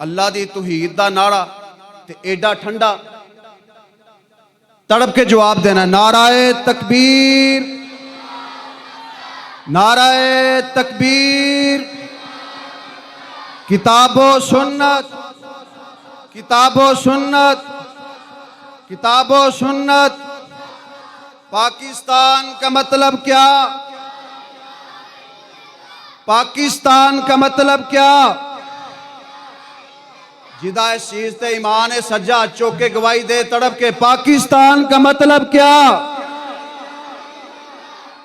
अल्लाह दी तौहीद दा नारा ते एडा ठंडा तड़प के जवाब देना, नाराए तकबीर, नाराए तकबीर, किताबो सुन्नत, किताबो सुन्नत, किताबो सुन्नत। पाकिस्तान का मतलब क्या? पाकिस्तान का मतलब क्या? जिदा इस चीज ते ईमान है सज्जा चौके गवाही दे तड़प के, पाकिस्तान का मतलब क्या?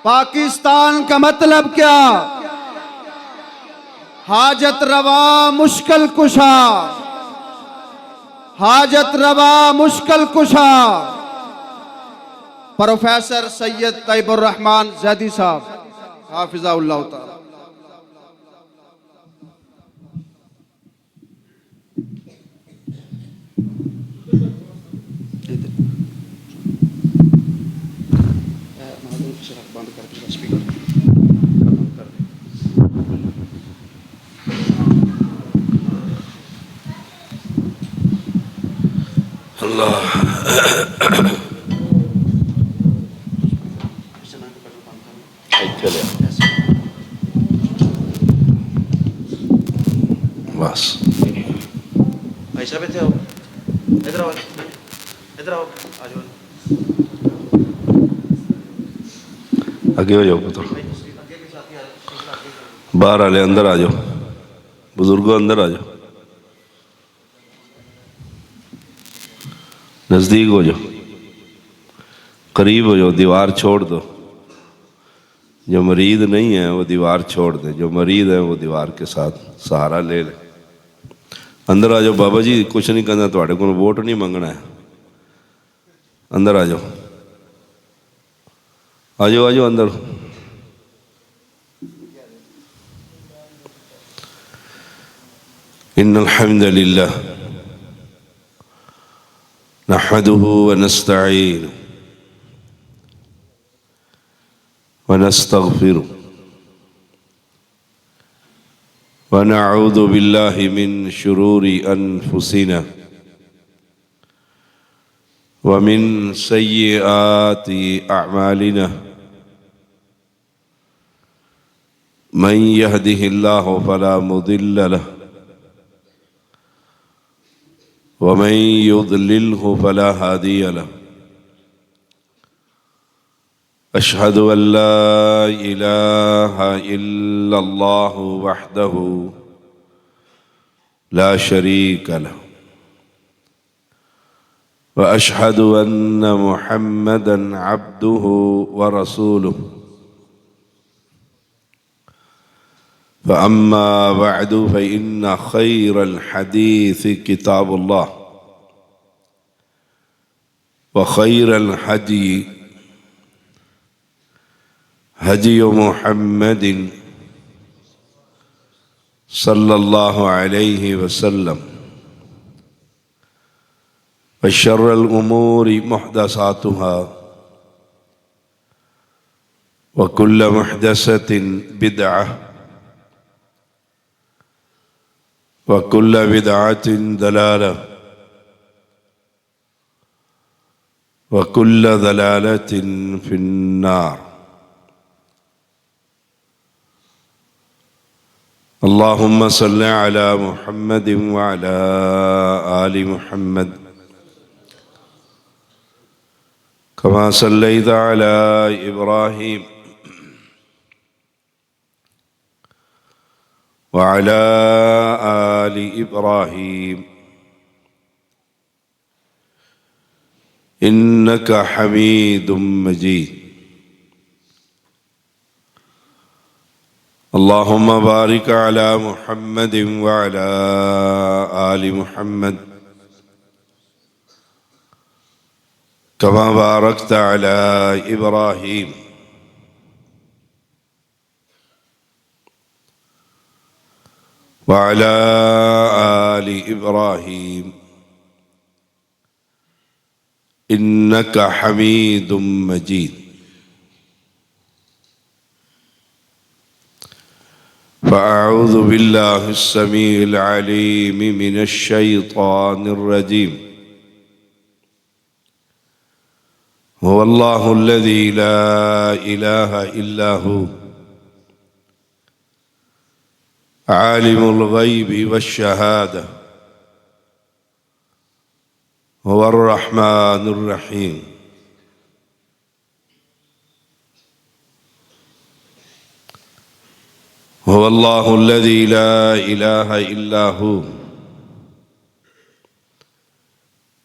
पाकिस्तान का मतलब क्या? हाजत रवा मुश्किल कुशा, हाजत रवा मुश्किल कुशा। प्रोफेसर सैयद तैयबुर रहमान ज़ैदी साहब हाफिज़ाहुल्लाह ताला। बंद कर दे स्पीकर, बंद कर दे। अल्लाह बस भाई साहब इधर आओ, इधर आओ, इधर आओ, आ जाओ, आगे हो जाओ पुत्र, बाहर आले अंदर आ जाओ, बुजुर्गों अंदर आ जाओ, नजदीक हो जाओ, करीब हो जाओ, दीवार छोड़ दो। जो मरीद नहीं है वो दीवार छोड़ दे, जो मरीद है वो दीवार के साथ सहारा ले ले। अंदर आ जाओ बाबा जी, कुछ नहीं करना, थोड़े को वोट नहीं मंगना है। अंदर आ जाओ, आ जाओ, आ जाओ अंदर। इन्नल हम्दुलिल्लाह नहमदुहु व नस्तईनुहु व नस्तगफिरुहु व नऊज़ु बिल्लाहि मिन शुरूरि अनफुसिना व मिन सय्यिआति अअमालिना। मन यहदिहिल्लाहु फला मुदिल्ल लहु व मन युद्लिल्हु फला हादिय लहु। अशहदु अल्ला इलाहा इल्लल्लाहु वहदहु ला शरीक लहु व अशहदु अन्न मुहम्मदन अब्दुहु व रसूलुहु। फ़अम्मा बअदु फ़इन्न खैरल हदीस किताबुल्लाह व खैरल हदी हदी मुहम्मदिन सल्लल्लाहु अलैहि वसल्लम व शर्रल उमूरि मुहदसातुहा व कुल्ल मुहदसतिन बिदअह व कुल्ल बिदअतिन दलालह व कुल्ल दलालतिन फिन्नार। अल्लाहुम्मा सल्लि अला मुहम्मद व अला आलि मुहम्मद कमा सल्लैता अला इब्राहीम व अला आलि इब्राहीम इन्नका हमीदुम मजीद। अल्लाहुम्मा बारिक अला मुहम्मद व अला आलि मुहम्मद कमा बारकता अला इब्राहीम व अला आलि इब्राहीम इन्नका हमीदुम मजीद। फ़अऊज़ु बिल्लाहि अस्समीइल अलीम मिनश शैतानिर रजीम। हुवल्लाहुल्लज़ी ला इलाहा इल्ला हु आलिमुल ग़ैबि वश्शहादा हुवर रहमानुर रहीम। हुवल्लाहुल्लज़ी ला इलाहा इल्ला हु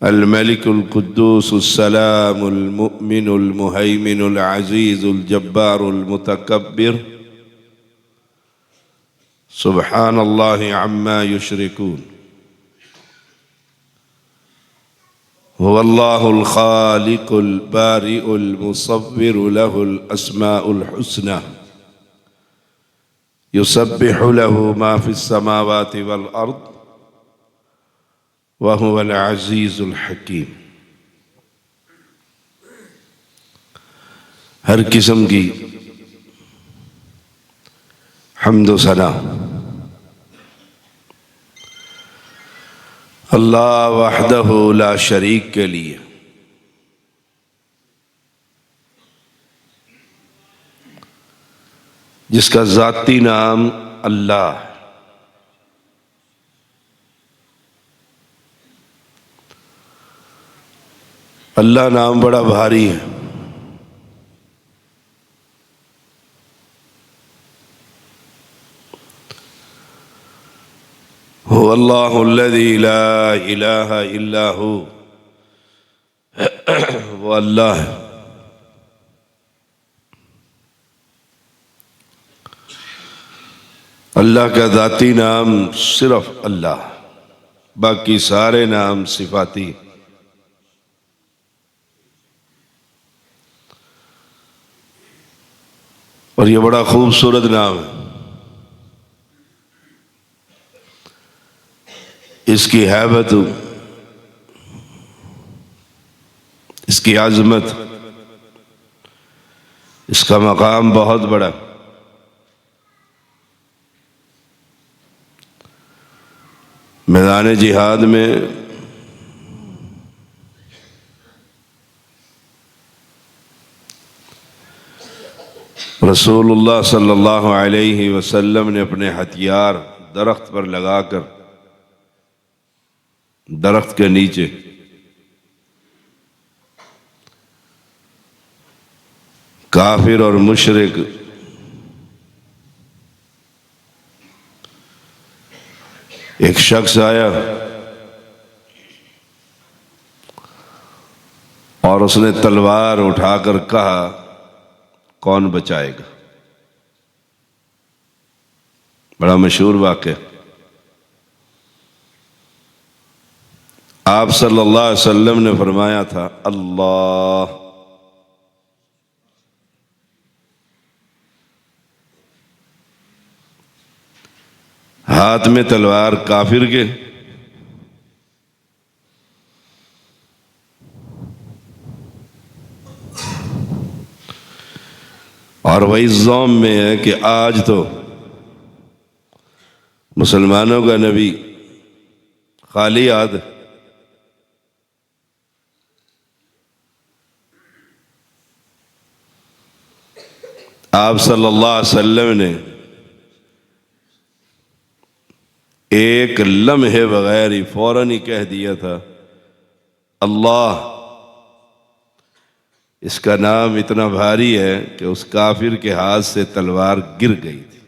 अल मलिकुल कुद्दूसुस सलामुल मुमिनुल मुहैमिनुल अज़ीज़ुल जब्बारुल मुतकब्बिर सुब्हानल्लाहि अम्मा युश्रिकून। हुवल्लाहुल खालिकुल बारिउल मुसव्विरु लहुल अस्माउल हुस्ना युसब्बिहु लहु मा फिस समावाति वल अर्द व हुवल अज़ीज़ुल हकीम। हर किस्म की हम्द व सना अल्लाह वहदहु ला शरीक के लिए, जिसका ज़ाती नाम अल्लाह है। अल्लाह नाम बड़ा भारी है। हुवल्लाहुल्लज़ी ला इलाहा इल्ला हु, वो अल्लाह है। अल्लाह का ज़ाती नाम सिर्फ अल्लाह, बाकी सारे नाम सिफाती। और ये बड़ा खूबसूरत नाम है। इसकी हैबत, इसकी आज़मत, इसका मकाम बहुत बड़ा। मैदान जिहाद में रसूलुल्लाह सल्लल्लाहु अलैहि वसल्लम ने अपने हथियार दरख्त पर लगाकर दरख्त के नीचे काफिर और मुशरिक एक शख्स आया और उसने तलवार उठाकर कहा, कौन बचाएगा। बड़ा मशहूर वाक़या। आप सल्लल्लाहु अलैहि वसल्लम ने फरमाया था, अल्लाह। हाथ में तलवार काफिर के, और वही ज़ौम में है कि आज तो मुसलमानों का नबी खाली हाथ। आप सल्लल्लाहु अलैहि वसल्लम ने एक लम्हे बगैर ही फौरन ही कह दिया था, अल्लाह। इसका नाम इतना भारी है कि उस काफिर के हाथ से तलवार गिर गई थी।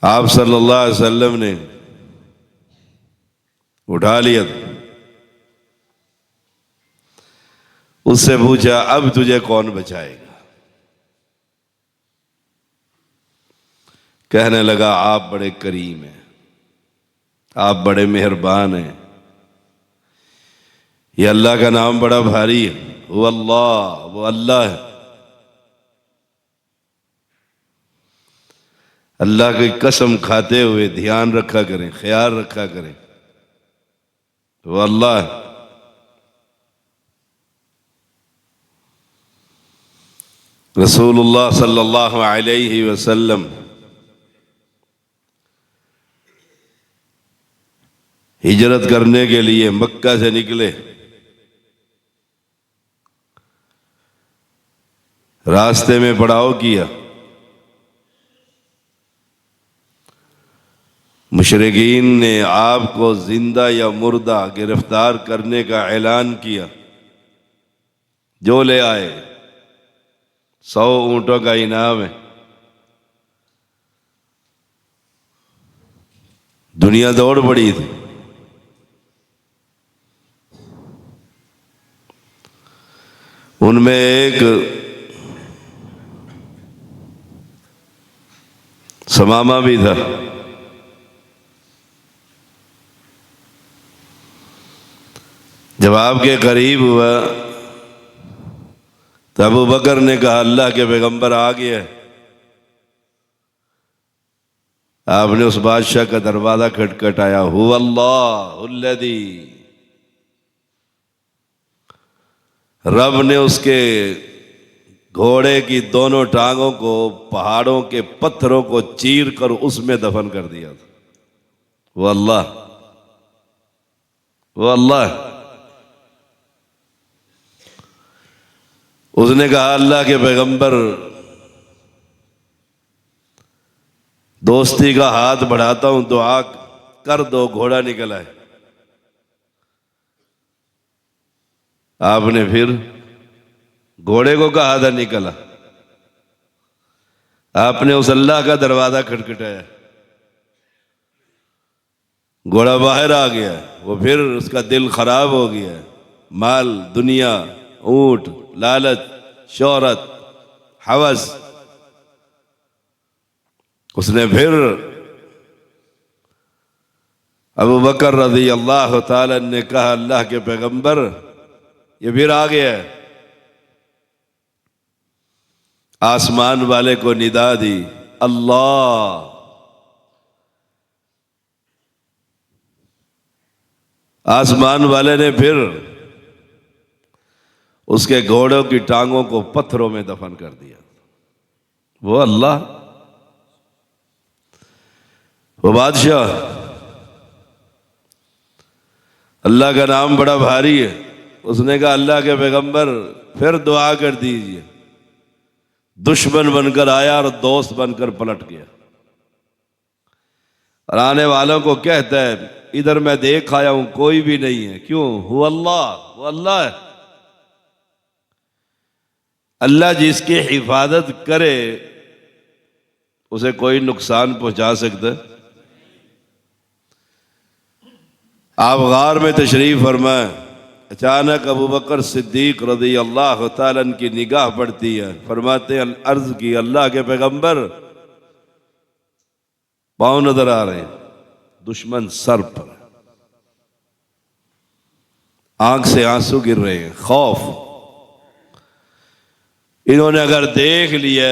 आप सल्लल्लाहु अलैहि वसल्लम ने उठा लिया था, उससे पूछा, अब तुझे कौन बचाएगा। कहने लगा, आप बड़े करीम हैं, आप बड़े मेहरबान हैं। ये अल्लाह का नाम बड़ा भारी है। वो अल्लाह, वो अल्लाह है। अल्लाह की कसम खाते हुए ध्यान रखा करें, ख्याल रखा करें, वो अल्लाह है। रसूलुल्लाह सल्लल्लाहु अलैहि वसल्लम हिजरत करने के लिए मक्का से निकले। रास्ते में पड़ाव किया। मुशरिकीन ने आपको जिंदा या मुर्दा गिरफ्तार करने का ऐलान किया। जो ले आए 100 ऊंटों का इनाम है। दुनिया दौड़ पड़ी थी। उनमें एक समामा भी था। जब आपके करीब हुआ तो अबू बकर ने कहा अल्लाह के पैगंबर आ गया। आपने उस बादशाह का दरवाजा खटखटाया। हुवल्लाहुल्लज़ी, रब ने उसके घोड़े की दोनों टांगों को पहाड़ों के पत्थरों को चीर कर उसमें दफन कर दिया था। वो अल्लाह। उसने कहा अल्लाह के पैगंबर, दोस्ती का हाथ बढ़ाता हूं, दुआ कर दो, घोड़ा निकला है। आपने फिर घोड़े को कहा था निकला। आपने उस अल्लाह का दरवाजा खटखटाया। घोड़ा बाहर आ गया। वो फिर उसका दिल खराब हो गया। माल, दुनिया, ऊंट, लालच, शोहरत, हवस। उसने फिर अबू बकर रज़ी अल्लाह ताला ने कहा अल्लाह के पैगंबर, ये फिर आ गया है। आसमान वाले को निदा दी, अल्लाह। आसमान वाले ने फिर उसके घोड़ों की टांगों को पत्थरों में दफन कर दिया। वो अल्लाह, वो बादशाह। अल्लाह का नाम बड़ा भारी है। उसने कहा अल्लाह के पैगंबर फिर दुआ कर दीजिए। दुश्मन बनकर आया और दोस्त बनकर पलट गया। और आने वालों को कहता है इधर मैं देख आया हूं, कोई भी नहीं है। क्यों? वो अल्लाह है। अल्लाह जिसकी हिफाजत करे उसे कोई नुकसान पहुंचा सकता है? आप गार में तशरीफ फरमाए। अचानक अबू बकर सिद्दीक रज़ी अल्लाह तआला अन्हु की निगाह पड़ती है। फरमाते हैं अर्ज की अल्लाह के पैगंबर, पांव नजर आ रहे हैं, दुश्मन सर पर, आंख से आंसू गिर रहे हैं, खौफ। इन्होंने अगर देख लिया,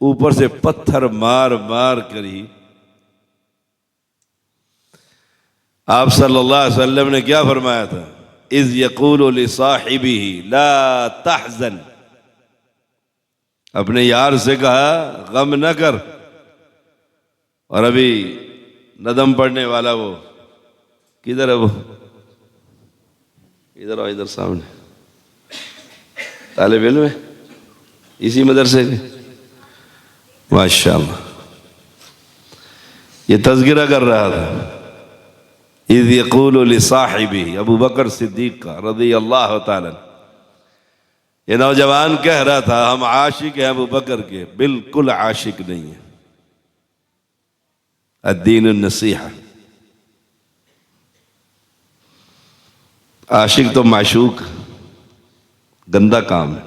ऊपर से पत्थर मार मार करी। आप सल्लल्लाहु अलैहि वसल्लम ने क्या फरमाया था? इज़ यक़ूलु लिसाहिबिही ला तहज़न। अपने यार से कहा गम न कर। और अभी नदम पढ़ने वाला वो किधर है? वो इधर आओ, इधर सामने। तालिब इल्म है इसी मदरसे के, माशाअल्लाह। ये तज़किरा कर रहा था। इज़ यक़ूलु लिसाहिबिही, अबू बकर सिद्दीक का रज़ी अल्लाह तआला। ये नौजवान कह रहा था हम आशिक हैं अबू बकर के। बिल्कुल आशिक नहीं है। अद्दीन नसीहा। आशिक तो माशूक, गंदा काम है।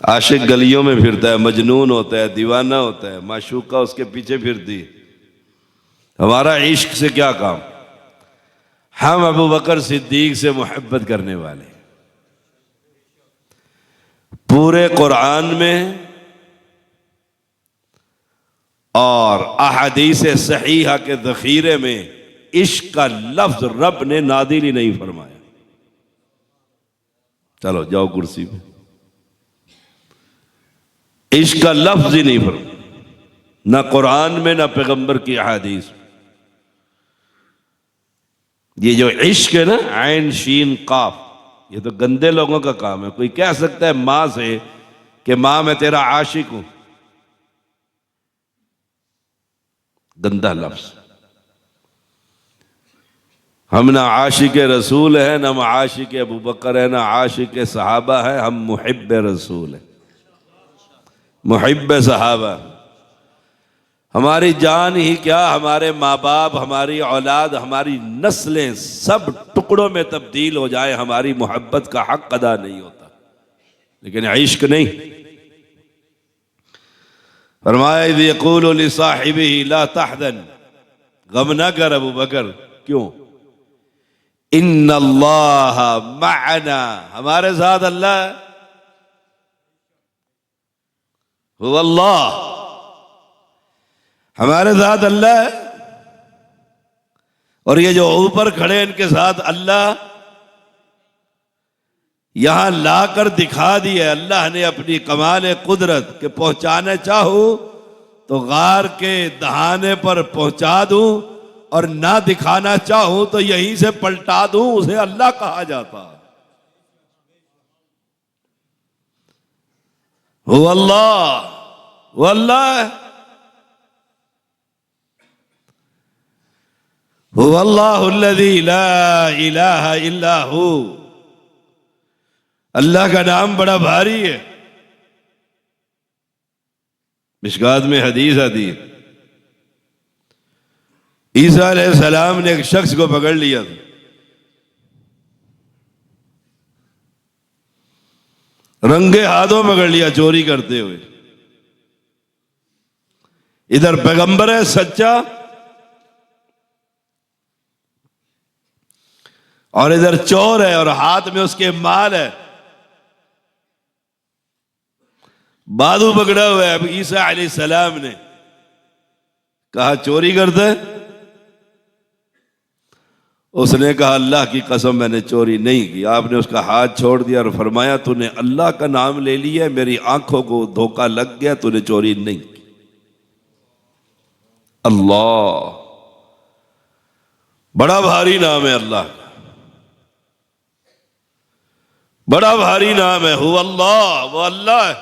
आशिक गलियों में फिरता है, मजनून होता है, दीवाना होता है, माशूका उसके पीछे फिरती है। हमारा इश्क से क्या काम? हम अबू बकर सिद्दीक से मोहब्बत करने वाले। पूरे कुरान में और अहादीस सहीहा के ज़ख़ीरे में इश्क का लफ्ज रब ने नादिल ही नहीं फरमाया। चलो जाओ कुर्सी पे। इश्क का लफ्ज ही नहीं फरमा, ना कुरान में ना पैगंबर की अहादीस। ये जो इश्क है ना, ऐन शीन काफ, ये तो गंदे लोगों का काम है। कोई कह सकता है मां से कि मां मैं तेरा आशिक हूं, गंदा लफ्ज। हम ना आशिक रसूल है, ना आशिक अबू बकर है, ना आशिक सहाबा है, हम मुहिब रसूल है, मुहिब सहाबा। हमारी जान ही क्या, हमारे माँ बाप, हमारी औलाद, हमारी नस्लें सब टुकड़ों में तब्दील हो जाए, हमारी मोहब्बत का हक अदा नहीं होता, लेकिन इश्क नहीं। फरमाया इज़ यक़ूलु लिसाहिबिही ला तहज़न, गम ना कर अबू बकर। क्यों? इन्नल्लाह मअना, हमारे साथ अल्लाह हुवल्लाह, हमारे साथ अल्लाह है। और ये जो ऊपर खड़े इनके साथ अल्लाह, यहां लाकर दिखा दिया अल्लाह ने अपनी कमाल कुदरत के पहुंचाने चाहूं तो गार के दहाने पर पहुंचा दूं, और ना दिखाना चाहूं तो यहीं से पलटा दूं, उसे अल्लाह कहा जाता है। वो अल्लाह, वो अल्लाह, वो अल्लाहुल्लज़ी ला इलाहा इल्ला हू। अल्लाह का नाम बड़ा भारी है। मिशकात में हदीस आती है, ईसा अलैहिस्सलाम ने एक शख्स को पकड़ लिया था, रंगे हाथों पकड़ लिया चोरी करते हुए। इधर पैगंबर है सच्चा, और इधर चोर है, और हाथ में उसके माल है, बाजू पकड़ा हुआ है। अब ईसा अलैहिस्सलाम ने कहा चोरी करते है? उसने कहा अल्लाह की कसम मैंने चोरी नहीं की। आपने उसका हाथ छोड़ दिया और फरमाया तूने अल्लाह का नाम ले लिया, मेरी आंखों को धोखा लग गया, तूने चोरी नहीं की। अल्लाह, बड़ा भारी नाम है अल्लाह का, बड़ा भारी नाम है। हु अल्लाह, वो अल्लाह है।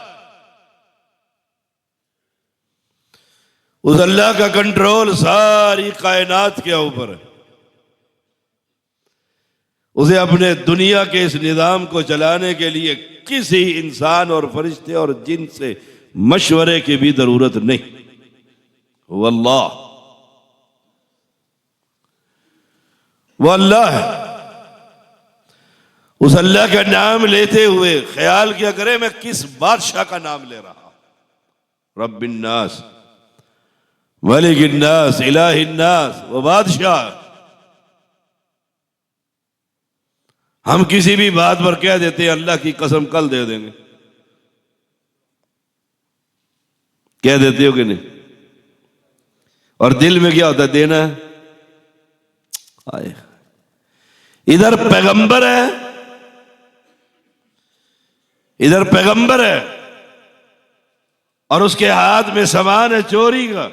उस अल्लाह का कंट्रोल सारी कायनात के ऊपर है। उसे अपने दुनिया के इस निजाम को चलाने के लिए किसी इंसान और फरिश्ते और जिन से मशवरे की भी जरूरत नहीं। वो अल्लाह, वो अल्लाह है। उस अल्लाह का नाम लेते हुए ख्याल किया करे मैं किस बादशाह का नाम ले रहा हूं। रब्बिन नास, मलिकिन नास, इलाहिन नास, वो बादशाह। हम किसी भी बात पर कह देते हैं अल्लाह की कसम कल दे देंगे, कह देते हो कि नहीं? और दिल में क्या होता है? देना है। आए, इधर पैगंबर है, इधर पैगंबर है, और उसके हाथ में सामान है चोरी का,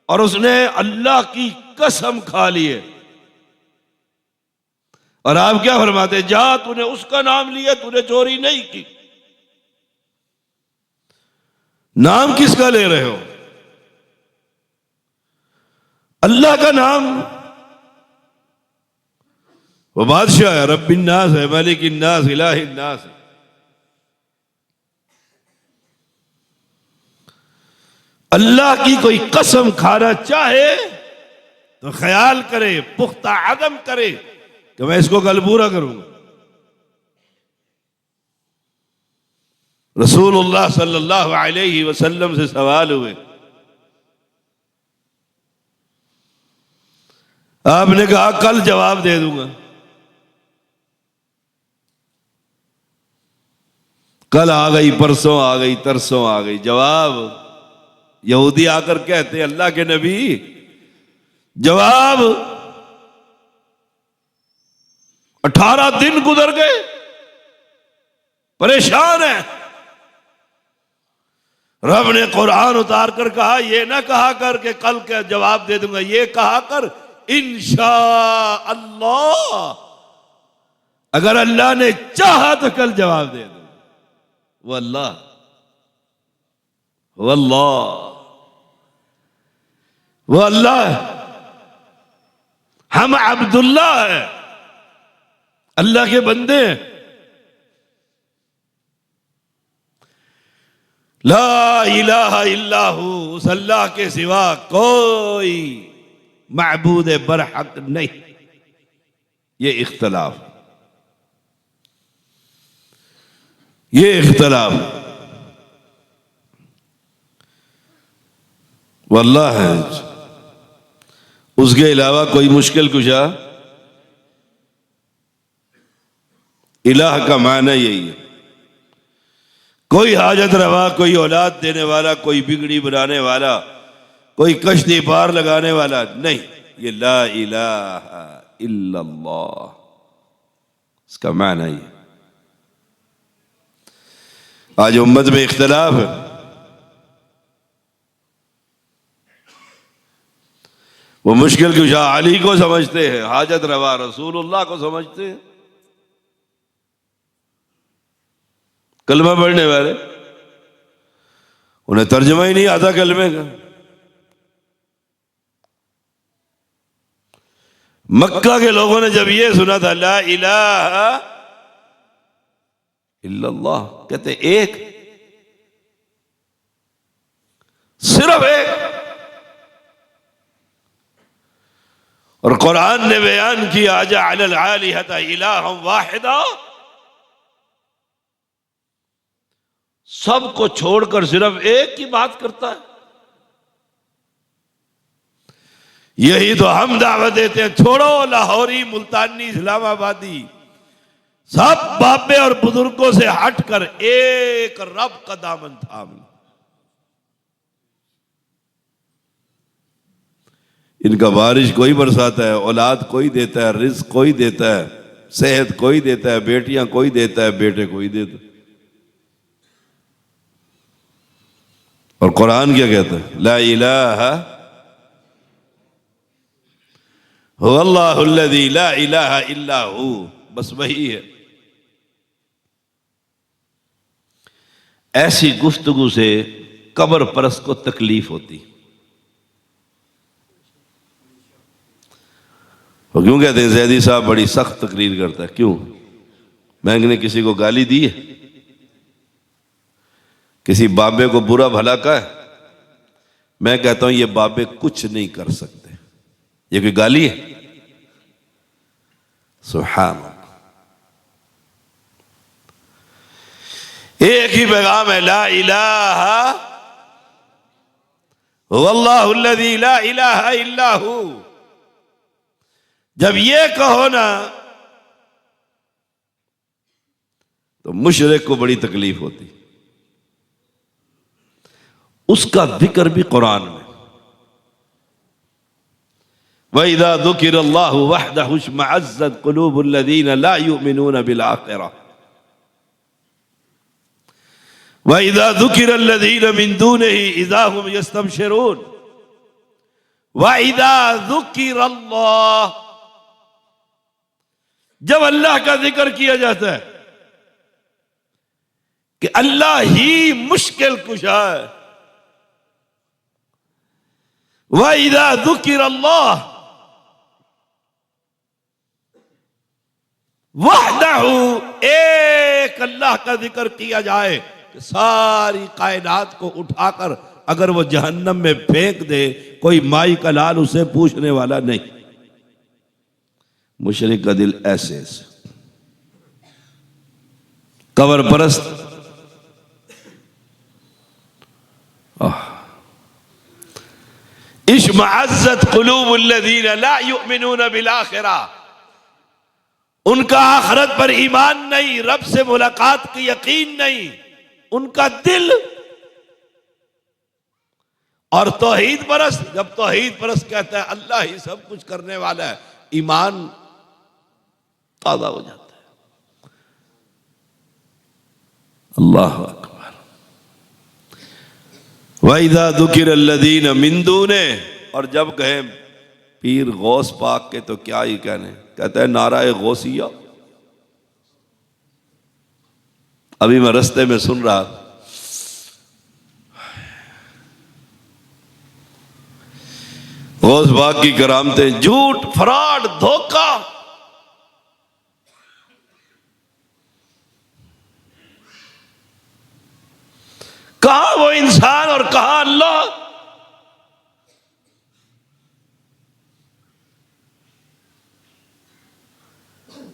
और उसने अल्लाह की कसम खा ली है। और आप क्या फरमाते? जा, तूने उसका नाम लिया, तूने चोरी नहीं की। नाम किसका ले रहे हो? अल्लाह का नाम। वो बादशाह है, रब्बिन नास है, मलिकिन नास, इलाहिन नास है। अल्लाह की कोई कसम खाना चाहे तो ख्याल करे, पुख्ता अज़म करे कि मैं इसको कल पूरा करूंगा। रसूलुल्लाह सल्लल्लाहु अलैहि वसल्लम से सवाल हुए, आपने कहा कल जवाब दे दूंगा। कल आ गई, परसों आ गई, तरसों आ गई, जवाब। यहूदी आकर कहते अल्लाह के नबी जवाब। 18 दिन गुजर गए, परेशान है। रब ने कुरान उतार कर कहा, ये ना कहा कर के कल का जवाब दे दूंगा, ये कहा कर इंशा अल्लाह, अगर अल्लाह ने चाहा तो कल जवाब दे दूंगा। वो अल्लाह, वो अल्लाह, वो अल्लाह है, हम अब्दुल्ला है, अल्लाह के बंदे हैं। ला इलाहा इल्लाहु, उस अल्लाह के सिवा कोई माबूद बरहक नहीं। ये इख्तलाफ, ये इख्तलाफ वो अल्लाह है, उसके अलावा कोई मुश्किल कुशा, इलाह का माना यही है, कोई हाजत रवा, कोई औलाद देने वाला, कोई बिगड़ी बनाने वाला, कोई कश्ती पार लगाने वाला नहीं। ये ला इलाहा इल्लल्लाह, इसका माना ही। आज उम्मत में इख्तलाफ है, वो मुश्किल कुशा अली को समझते हैं, हाजत रवा रसूलुल्लाह को समझते हैं, कलमा पढ़ने वाले उन्हें तर्जुमा ही नहीं आता कलमे का। मक्का के लोगों ने जब ये सुना था ला इलाहा इल्लल्लाह, कहते एक, सिर्फ एक। और कुरान ने बयान किया आजा अलल आलिहता इलाहम वाहिदा, सबको छोड़कर सिर्फ एक की बात करता है। यही तो हम दावत देते हैं, छोड़ो लाहौरी, मुल्तानी, इस्लामाबादी, सब बाबे और बुजुर्गों से हटकर एक रब का दामन थाम लो। इनका बारिश कोई बरसाता है, औलाद कोई देता है, रिज़्क़ कोई देता है, सेहत कोई देता है, बेटियां कोई देता है, बेटे कोई देता है। और कुरान क्या कहता है? ला इलाहा हुवल्लाहुल्लज़ी ला इलाहा इल्ला हु, बस वही है। ऐसी गुफ्तगू से कब्र परस्त को तकलीफ होती। वो क्यों कहते हैं जैदी साहब बड़ी सख्त तकरीर करता है? क्यों? मैंने किसी को गाली दी है? किसी बाबे को बुरा भला कहा है? मैं कहता हूं ये बाबे कुछ नहीं कर सकते। ये कोई गाली है? सुभान अल्लाह। एक ही पैगाम है, ला इलाहा हुवल्लाहुल्लज़ी ला इलाहा इल्ला हु। जब ये कहो ना तो मुशरिक को बड़ी तकलीफ होती। उसका जिक्र भी कुरान में, वइज़ा ज़ुकिरल्लाहु वहदहु इश्मअज़्ज़त क़ुलूबुल्लज़ीना ला युमिनूना बिल आखिरह वइज़ा ज़ुकिरल्लज़ीना मिन दूनिही इज़ा हुम यस्तबशिरून वइज़ा ज़ुकिरल्लाह, जब अल्लाह का जिक्र किया जाता है कि अल्लाह ही मुश्किल कुशा है, वइज़ा ज़ुकिरल्लाह वहदहु, एक अल्लाह का जिक्र किया जाए कि सारी कायनात को उठाकर अगर वो जहन्नम में फेंक दे, कोई माई का लाल उसे पूछने वाला नहीं। मुशरिक का दिल ऐसे ऐसे। कब्र परस्त इश्मअज़्ज़त क़ुलूबुल्लज़ीना ला युमिनूना बिल आखिरह, उनका आखिरत पर ईमान नहीं, रब से मुलाकात की यकीन नहीं, उनका दिल। और तौहीद परस्त, जब तौहीद परस्त कहता है अल्लाह ही सब कुछ करने वाला है, ईमान ताज़ा हो जाता है। अल्लाह अकबर। वैदा दुकिर अल्लदीन मिन दूने, और जब कहे पीर गौस पाक के तो क्या ही कहने, कहता है नाराए गौसिया। अभी मैं रास्ते में सुन रहा, गौस पाक की करामतें, झूठ फ्रॉड धोखा, कहां वो इंसान और कहां अल्लाह।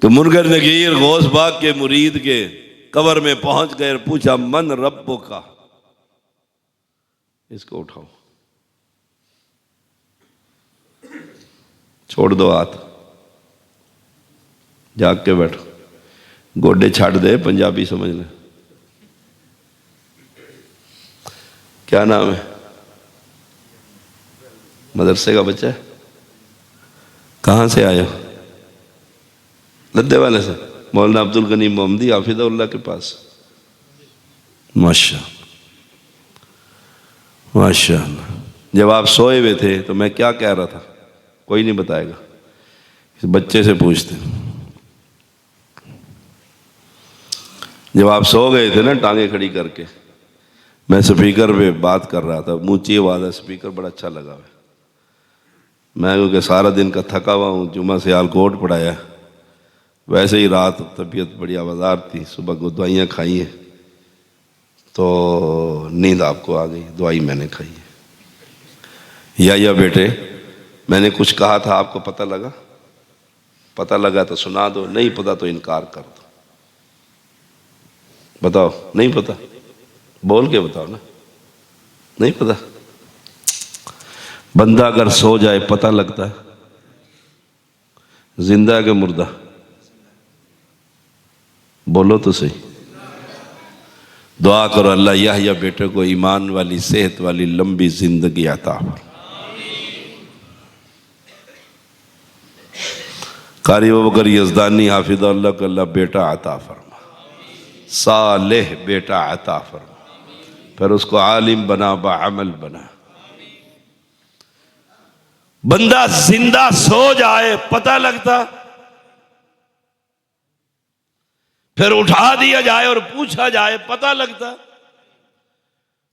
तो मुनकर नकीर गौस बाग के मुरीद के कब्र में पहुंच गए, पूछा मन रब्बो का, इसको उठाओ, छोड़ दो हाथ, जाग के बैठो, गोडे छाड़ दे, पंजाबी समझ ले। क्या नाम है? मदरसे का बच्चा है? कहाँ से आया? लद्दे वाले से? मौलाना अब्दुल गनी मोहम्मदी हाफिज़ुल्लाह के पास। माशा माशाअल्लाह। जब आप सोए हुए थे तो मैं क्या कह रहा था कोई नहीं बताएगा, इस बच्चे से पूछते। जब आप सो गए थे ना टांगे खड़ी करके, मैं स्पीकर पे बात कर रहा था, ऊंची आवाज़ है, स्पीकर बड़ा अच्छा लगा है। मैं क्योंकि सारा दिन का थका हुआ हूँ, जुम्मा से आलकोट पढ़ाया, वैसे ही रात तबीयत बड़ी आवाज़ार थी, सुबह को दवाइयाँ खाई हैं तो नींद आपको आ गई, दवाई मैंने खाई है। या बेटे मैंने कुछ कहा था, आपको पता लगा? पता लगा तो सुना दो, नहीं पता तो इनकार कर दो। बताओ, नहीं पता बोल के बताओ ना, नहीं पता। बंदा अगर सो जाए पता लगता है? जिंदा है कि मुर्दा? बोलो तो सही। दुआ करो अल्लाह याह्या बेटे को ईमान वाली सेहत वाली लंबी जिंदगी अता फरमाए। कारी बकर यज़दानी हाफिज़हुल्लाह को अल्लाह बेटा अता फरमा, सालेह बेटा अता फरमा, फिर उसको आलिम बना, बाअमल बना। बंदा जिंदा सो जाए पता लगता, फिर उठा दिया जाए और पूछा जाए पता लगता।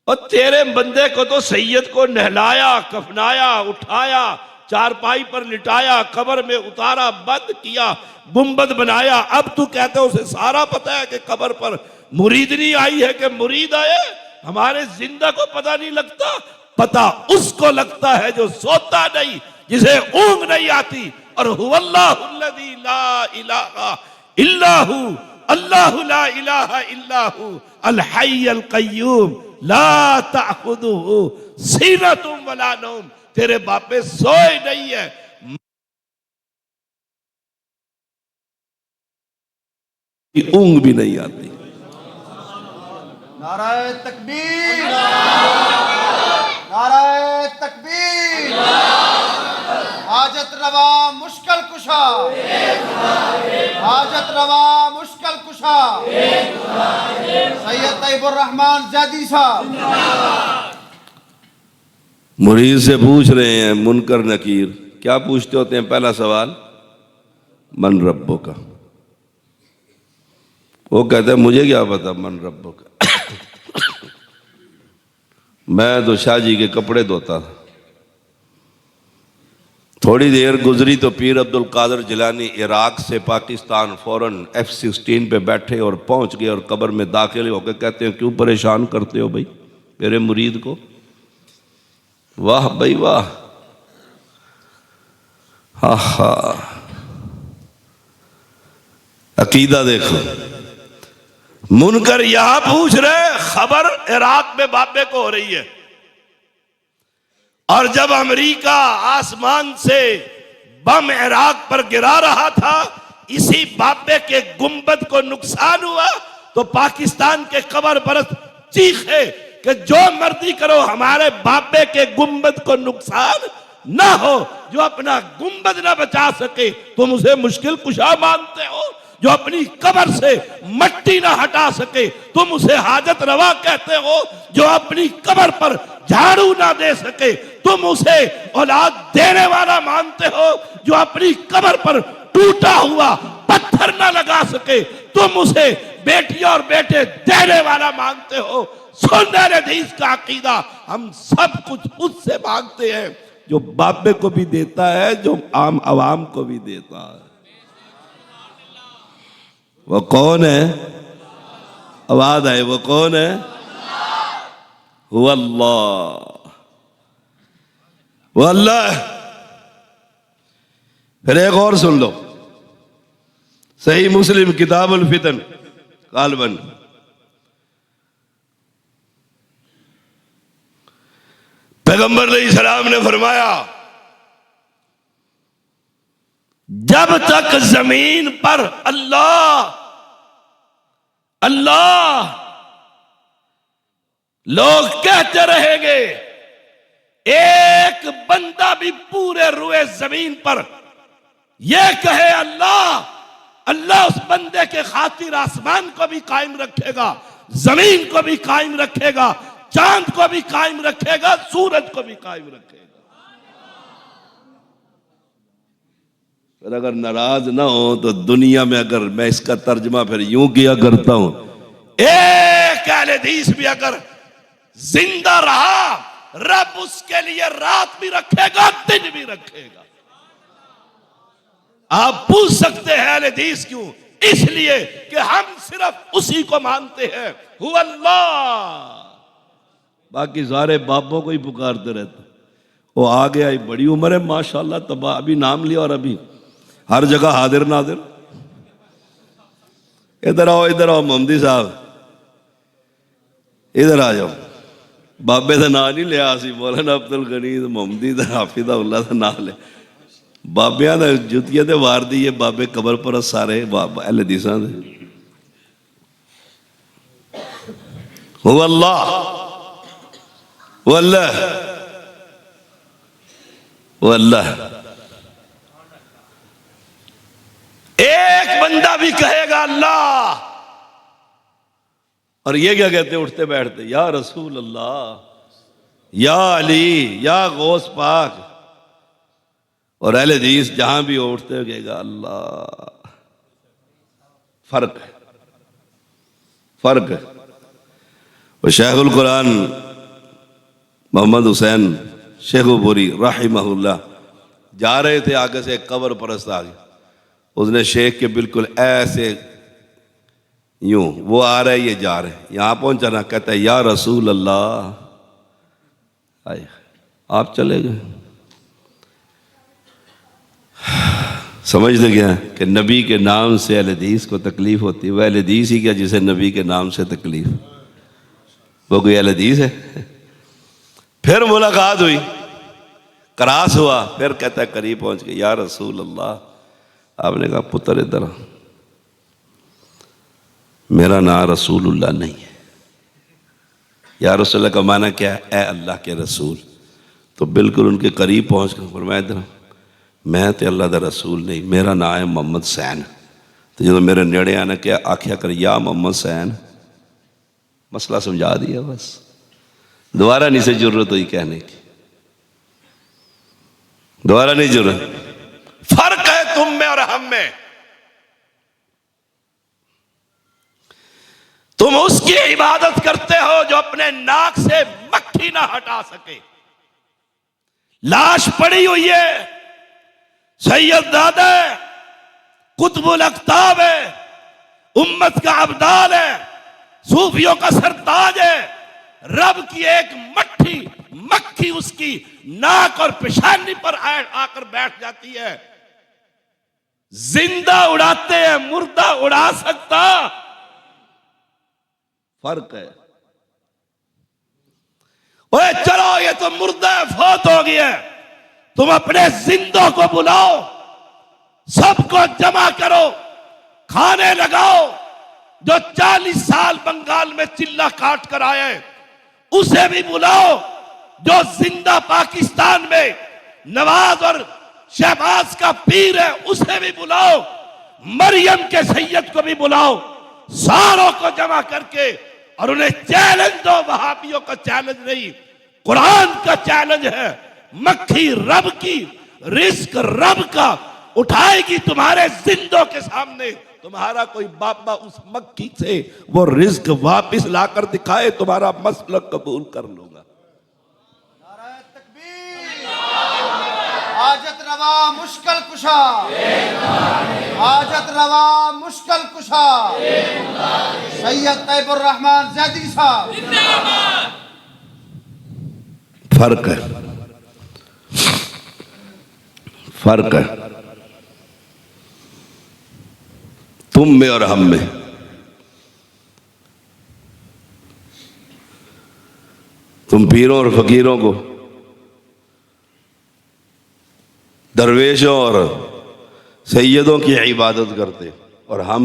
और तेरे बंदे को तो सैयद को नहलाया, कफनाया, उठाया, चारपाई पर लिटाया, कब्र में उतारा, बंद किया, गुंबद बनाया। अब तू कहते हो उसे सारा पता है कि कब्र पर मुरीदनी आई है कि मुरीद आए? हमारे जिंदा को पता नहीं लगता। पता उसको लगता है जो सोता नहीं, जिसे ऊंघ नहीं आती। और हुवल्लाहुल्लज़ी ला इलाहा इल्लाहु, अल्लाहु ला इलाहा इल्लाहु अल हय्युल क़य्यूम ला ताखुदुहु सीनतुम वला नौम। तेरे बापे सोए नहीं है, ऊंघ भी नहीं आती। नाराए तकबीर, नाराए तकबीर। हाजत रवा मुश्किल कुशा, हाजत रवा मुश्किल कुशा सैयद तैयबुर रहमान ज़ैदी साहब। मुरीद से पूछ रहे हैं मुनकर नकीर, क्या पूछते होते हैं? पहला सवाल मन रब्बो का। वो कहता है मुझे क्या पता मन रब्बो का। मैं तो शाह जी के कपड़े धोता था। थोड़ी देर गुजरी तो पीर अब्दुल कादिर जिलानी इराक से पाकिस्तान फौरन F-16 पे बैठे और पहुंच गए और कब्र में दाखिल होकर कहते हैं क्यों परेशान करते हो भाई मेरे मुरीद को? वाह भाई वाह, हा हा। अकीदा देखो, मुनकर यहां पूछ रहे, खबर इराक में बाबे को हो रही है। और जब अमेरिका आसमान से बम इराक पर गिरा रहा था, इसी बाबे के गुंबद को नुकसान हुआ तो पाकिस्तान के कब्र परस्त चीखे कि जो मर्जी करो हमारे बाबे के गुंबद को नुकसान ना हो। जो अपना गुंबद ना बचा सके तुम उसे मुश्किल कुशा मानते हो। जो अपनी कब्र से मट्टी ना हटा सके तुम उसे हाजत रवा कहते हो। जो अपनी कब्र पर झाड़ू ना दे सके, तुम उसे औलाद देने वाला मानते हो। जो अपनी कब्र पर टूटा हुआ पत्थर ना लगा सके, तुम उसे बेटियां और बेटे देने वाला मानते हो। सुन अहले हदीस का अकीदा, हम सब कुछ उससे मांगते हैं जो बाबे को भी देता है, जो आम आवाम को भी देता है। वो कौन है? आवाज आए, वो कौन है? वो अल्लाह, वो अल्लाह। फिर एक और सुन लो, सही मुस्लिम किताबुल फितन कालबन, पैगंबर अलैहिस्सलाम ने फरमाया, जब तक जमीन पर अल्लाह अल्लाह लोग कहते रहेंगे, एक बंदा भी पूरे रुए जमीन पर यह कहे अल्लाह अल्लाह, उस बंदे के खातिर आसमान को भी कायम रखेगा, जमीन को भी कायम रखेगा, चांद को भी कायम रखेगा, सूरज को भी कायम रखेगा। फिर अगर नाराज ना हो तो दुनिया में, अगर मैं इसका तर्जमा फिर यूं किया करता हूं, एक अहले हदीस भी अगर जिंदा रहा, रब उसके लिए रात भी रखेगा, दिन भी रखेगा। आप पूछ सकते हैं अहले हदीस क्यों? इसलिए कि हम सिर्फ उसी को मानते हैं, हुवा अल्लाह। बाकी सारे बापों को ही पुकारते रहते। वो आ गया, बड़ी उम्र है माशाल्लाह, तबा अभी नाम लिया और अभी हर जगह हाजिर नाजिर। इधर आओ मोहम्मदी साहब, इधर आ जाओ। बाबे का ना नहीं लिया, मौलाना अब्दुल गनी मोहम्मदी का हाफिज़ उल्लाह का ना लिया। बाबिया ने जुतियां तो वार दी है, बाबे कबर पर सारे अहले हदीसां दे। वो अल्लाह, वो अल्लाह, वो अल्लाह। एक बंदा भी कहेगा अल्लाह, और ये क्या कहते उठते बैठते, या रसूल अल्लाह, या अली, या गौस पाक। और अहले हदीस जहां भी उठते कहेगा अल्लाह। फर्क है, फर्क है। और शेखुल कुरान मोहम्मद हुसैन शेखुपुरी रहमहुल्लाह जा रहे थे, आगे से एक कब्र परस्त आ गया। उसने शेख के बिल्कुल ऐसे यूं, वो आ रहे ये जा रहे, यहां पहुंचा ना, कहता है या रसूल अल्लाह। आए, आप चले गए। समझते क्या कि नबी के नाम से अहले हदीस को तकलीफ होती है? वह अहले हदीस ही क्या जिसे नबी के नाम से तकलीफ, वो कोई अहले हदीस है? फिर मुलाकात हुई, करास हुआ, फिर कहता है करीब पहुंच गए, या रसूल अल्लाह। आपने कहा पुत्र इधर, मेरा नाम रसूलुल्लाह नहीं है। या रसूलुल्लाह का माना क्या है? ए अल्लाह के रसूल। तो बिल्कुल उनके करीब पहुंच कर फरमाया, इधर मैं तो अल्लाह का रसूल नहीं, मेरा नाम है मोहम्मद सैन। तो जो मेरे नेड़े आने क्या आख्या कर, या मोहम्मद सैन। मसला समझा दिया, बस दोबारा नहीं से जरूरत हुई कहने की, दोबारा नहीं जरूरत। फर्क है तुम में और हम में। तुम उसकी इबादत करते हो जो अपने नाक से मक्खी ना हटा सके। लाश पड़ी हुई है, सैयद दादा कुतुबुल अख्ताब है, उम्मत का अब्दाल है, सूफियों का सरताज है। रब की एक मक्खी उसकी नाक और पेशानी पर आकर बैठ जाती है। जिंदा उड़ाते हैं, मुर्दा उड़ा सकता? फर्क है। ओए चलो, ये तो मुर्दा फौत हो गया, तुम अपने जिंदों को बुलाओ, सबको जमा करो, खाने लगाओ। जो 40 साल बंगाल में चिल्ला काट कर आए उसे भी बुलाओ। जो जिंदा पाकिस्तान में नवाज और शहबाज का पीर है उसे भी बुलाओ। मरियम के सैयद को भी बुलाओ। सारों को जमा करके और उन्हें चैलेंज दो, वहाबियों का चैलेंज नहीं, कुरान का चैलेंज है, मक्खी रब की, रिस्क रब का उठाएगी तुम्हारे जिंदों के सामने। तुम्हारा कोई बाबा उस मक्खी से वो रिस्क वापस लाकर दिखाए, तुम्हारा मसलक कबूल कर लूंगा। नाराए तकबीर। हाजत रवा मुश्किल कुशा, हाजत रवा मुश्किल कुशा सैयद तैयबुर रहमान जैदी साहब। फर्क है, फर्क है तुम में और हम में। तुम पीरों और फकीरों को, दरवेशों और सैयदों की इबादत करते, और हम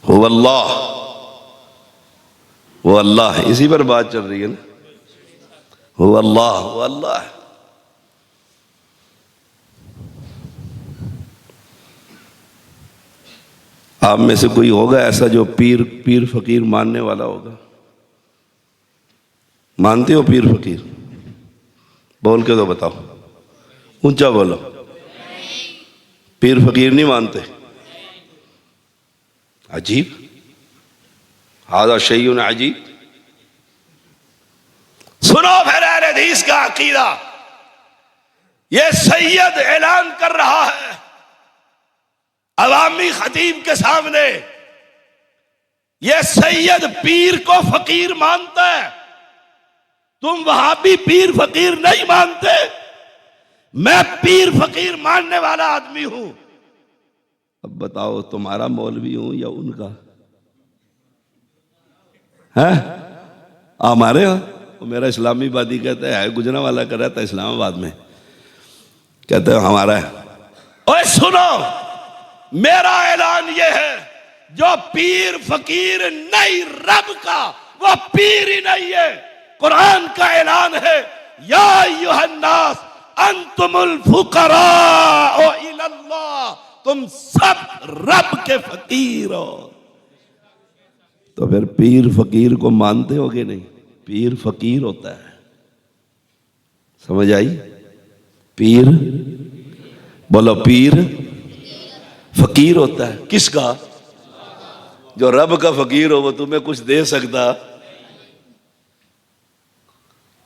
वो अल्लाह, इसी पर बात चल रही है ना। वो अल्लाह। आप में से कोई होगा ऐसा जो पीर फकीर मानने वाला होगा? मानते हो पीर फकीर? बोल के तो बताओ, ऊंचा बोलो। पीर फकीर नहीं मानते? अजीब, हादा शैउन अजीब। सुनो फिर अहले हदीस का अकीदा। ये सैयद ऐलान कर रहा है अवामी खतीब के सामने, ये सैयद पीर को फकीर मानता है। तुम वहां भी पीर फकीर नहीं मानते। मैं पीर फकीर मानने वाला आदमी हूं। अब बताओ, तुम्हारा मौलवी हूं या उनका? है हमारे यहाँ वो मेरा इस्लामीबादी कहता है, गुजरा वाला कर रहा था इस्लामाबाद में, कहते हैं हमारा है। ओए सुनो, मेरा ऐलान ये है, जो पीर फकीर नहीं रब का, वो पीर ही नहीं है। कुरान का ऐलान है, या अय्युहन्नास अंतुमुल फुकरा इलल्लाह, तुम सब रब के फकीर हो। तो फिर पीर फकीर को मानते हो कि नहीं? पीर फकीर होता है, समझ आई? पीर बोलो, पीर फकीर होता है। किसका? जो रब का फकीर हो वो तुम्हें कुछ दे सकता।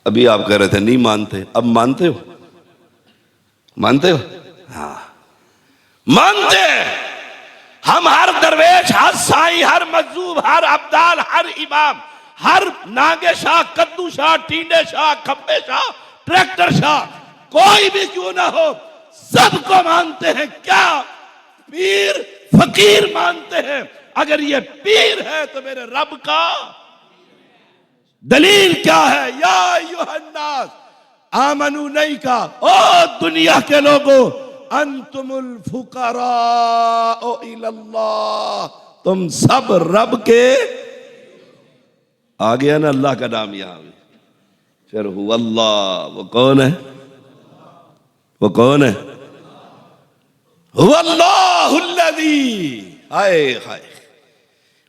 अभी आप कह रहे थे नहीं मानते, अब मानते हो? मानते हो? हाँ मानते हैं। हम हर दरवेश, हर साईं, हर मजूब, हर अब्दाल, हर इमाम, हर नागे शाह, कद्दू शाह, टींडे शाह, खब्बे शाह, ट्रैक्टर शाह, कोई भी क्यों ना हो, सबको मानते हैं। क्या? पीर फकीर मानते हैं। अगर ये पीर है तो मेरे रब का दलील क्या है? या अय्युहन्नास आमनू नहीं कहा, ओ दुनिया के लोगों, अंतुमुल फुकरा इलल्लाह, तुम सब रब के। आ गया ना अल्लाह का नाम यहां भी। फिर हुवल्लाह, वो कौन है? वो कौन है? हुवल्लाहुल्लज़ी, हाय हाय,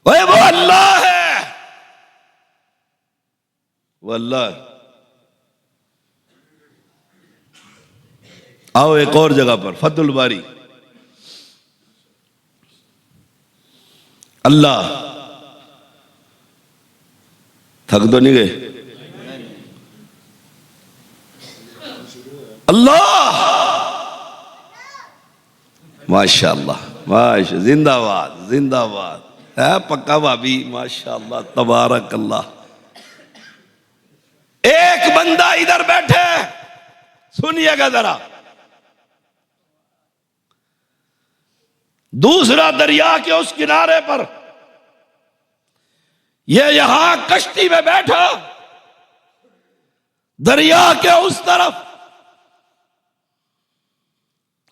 वो अल्लाह है, वो अल्लाह। आओ एक और जगह पर, फतहुल बारी। अल्लाह, थक तो नहीं गए? अल्लाह, माशाअल्लाह, माशा, जिंदाबाद जिंदाबाद है पक्का भाभी, माशाअल्लाह, तबारक अल्लाह। एक बंदा इधर बैठे, सुनिएगा जरा। दूसरा दरिया के उस किनारे पर, ये यहां कश्ती में बैठा, दरिया के उस तरफ,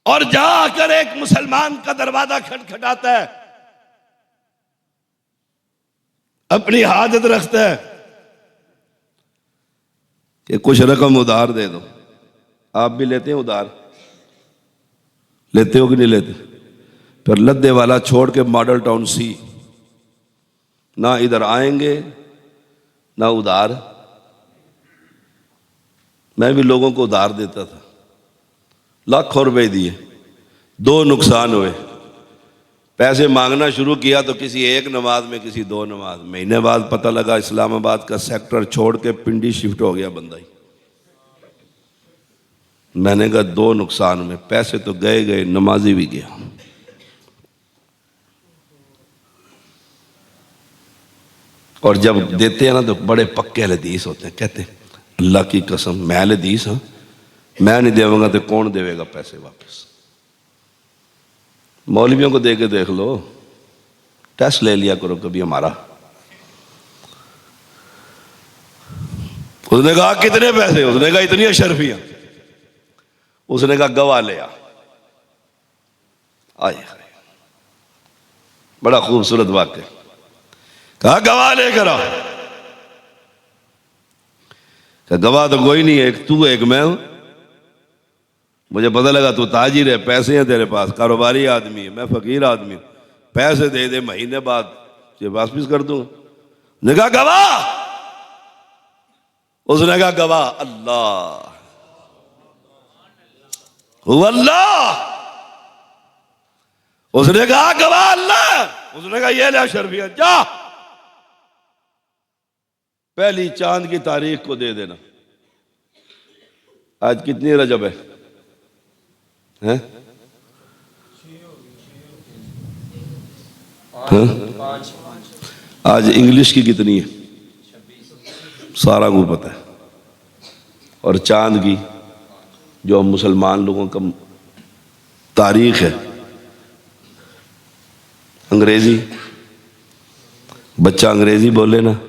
और जाकर एक मुसलमान का दरवाजा खटखटाता है, अपनी हाजत रखता है कि कुछ रकम उधार दे दो। आप भी लेते हैं उधार? लेते हो कि नहीं लेते? फिर लद्दे वाला छोड़ के मॉडल टाउन सी, ना इधर आएंगे ना उधार। मैं भी लोगों को उधार देता था, लाखों रुपए दिए, दो नुकसान हुए। पैसे मांगना शुरू किया तो किसी एक नमाज में, किसी दो नमाज। महीने बाद पता लगा इस्लामाबाद का सेक्टर छोड़ के पिंडी शिफ्ट हो गया बंदा ही। मैंने कहा दो नुकसान में, पैसे तो गए गए, नमाजी भी गया। और जब देते हैं ना तो बड़े पक्के हदीस होते हैं, कहते हैं अल्लाह की कसम मैं हदीस हाँ, मैं नहीं देवांगा तो कौन देवेगा पैसे वापस। मौलवियों को दे के देख लो, टेस्ट ले लिया करो कभी हमारा। उसने कहा कितने पैसे? उसने कहा इतनी अशरफियां। उसने कहा गवाह ले आ। आए बड़ा खूबसूरत वाक्य। कहा गवाह लेकर आ। कहा गवाह तो कोई नहीं है, एक तू एक मैं हूं। मुझे पता लगा तू ताजिर है, पैसे हैं तेरे पास, कारोबारी आदमी है, मैं फकीर आदमी हूं, पैसे दे दे, महीने बाद ये वापस कर दूंगा। उसने कहा गवाह? उसने कहा गवाह अल्लाह, अल्लाह। उसने कहा गवाह अल्लाह। उसने कहा ये ले शर्फिया, जा पहली चांद की तारीख को दे देना। आज कितनी रजब है? हैं? आज इंग्लिश की कितनी है सारा को पता है। और चांद की जो मुसलमान लोगों का तारीख है अंग्रेजी। बच्चा अंग्रेजी बोले ना,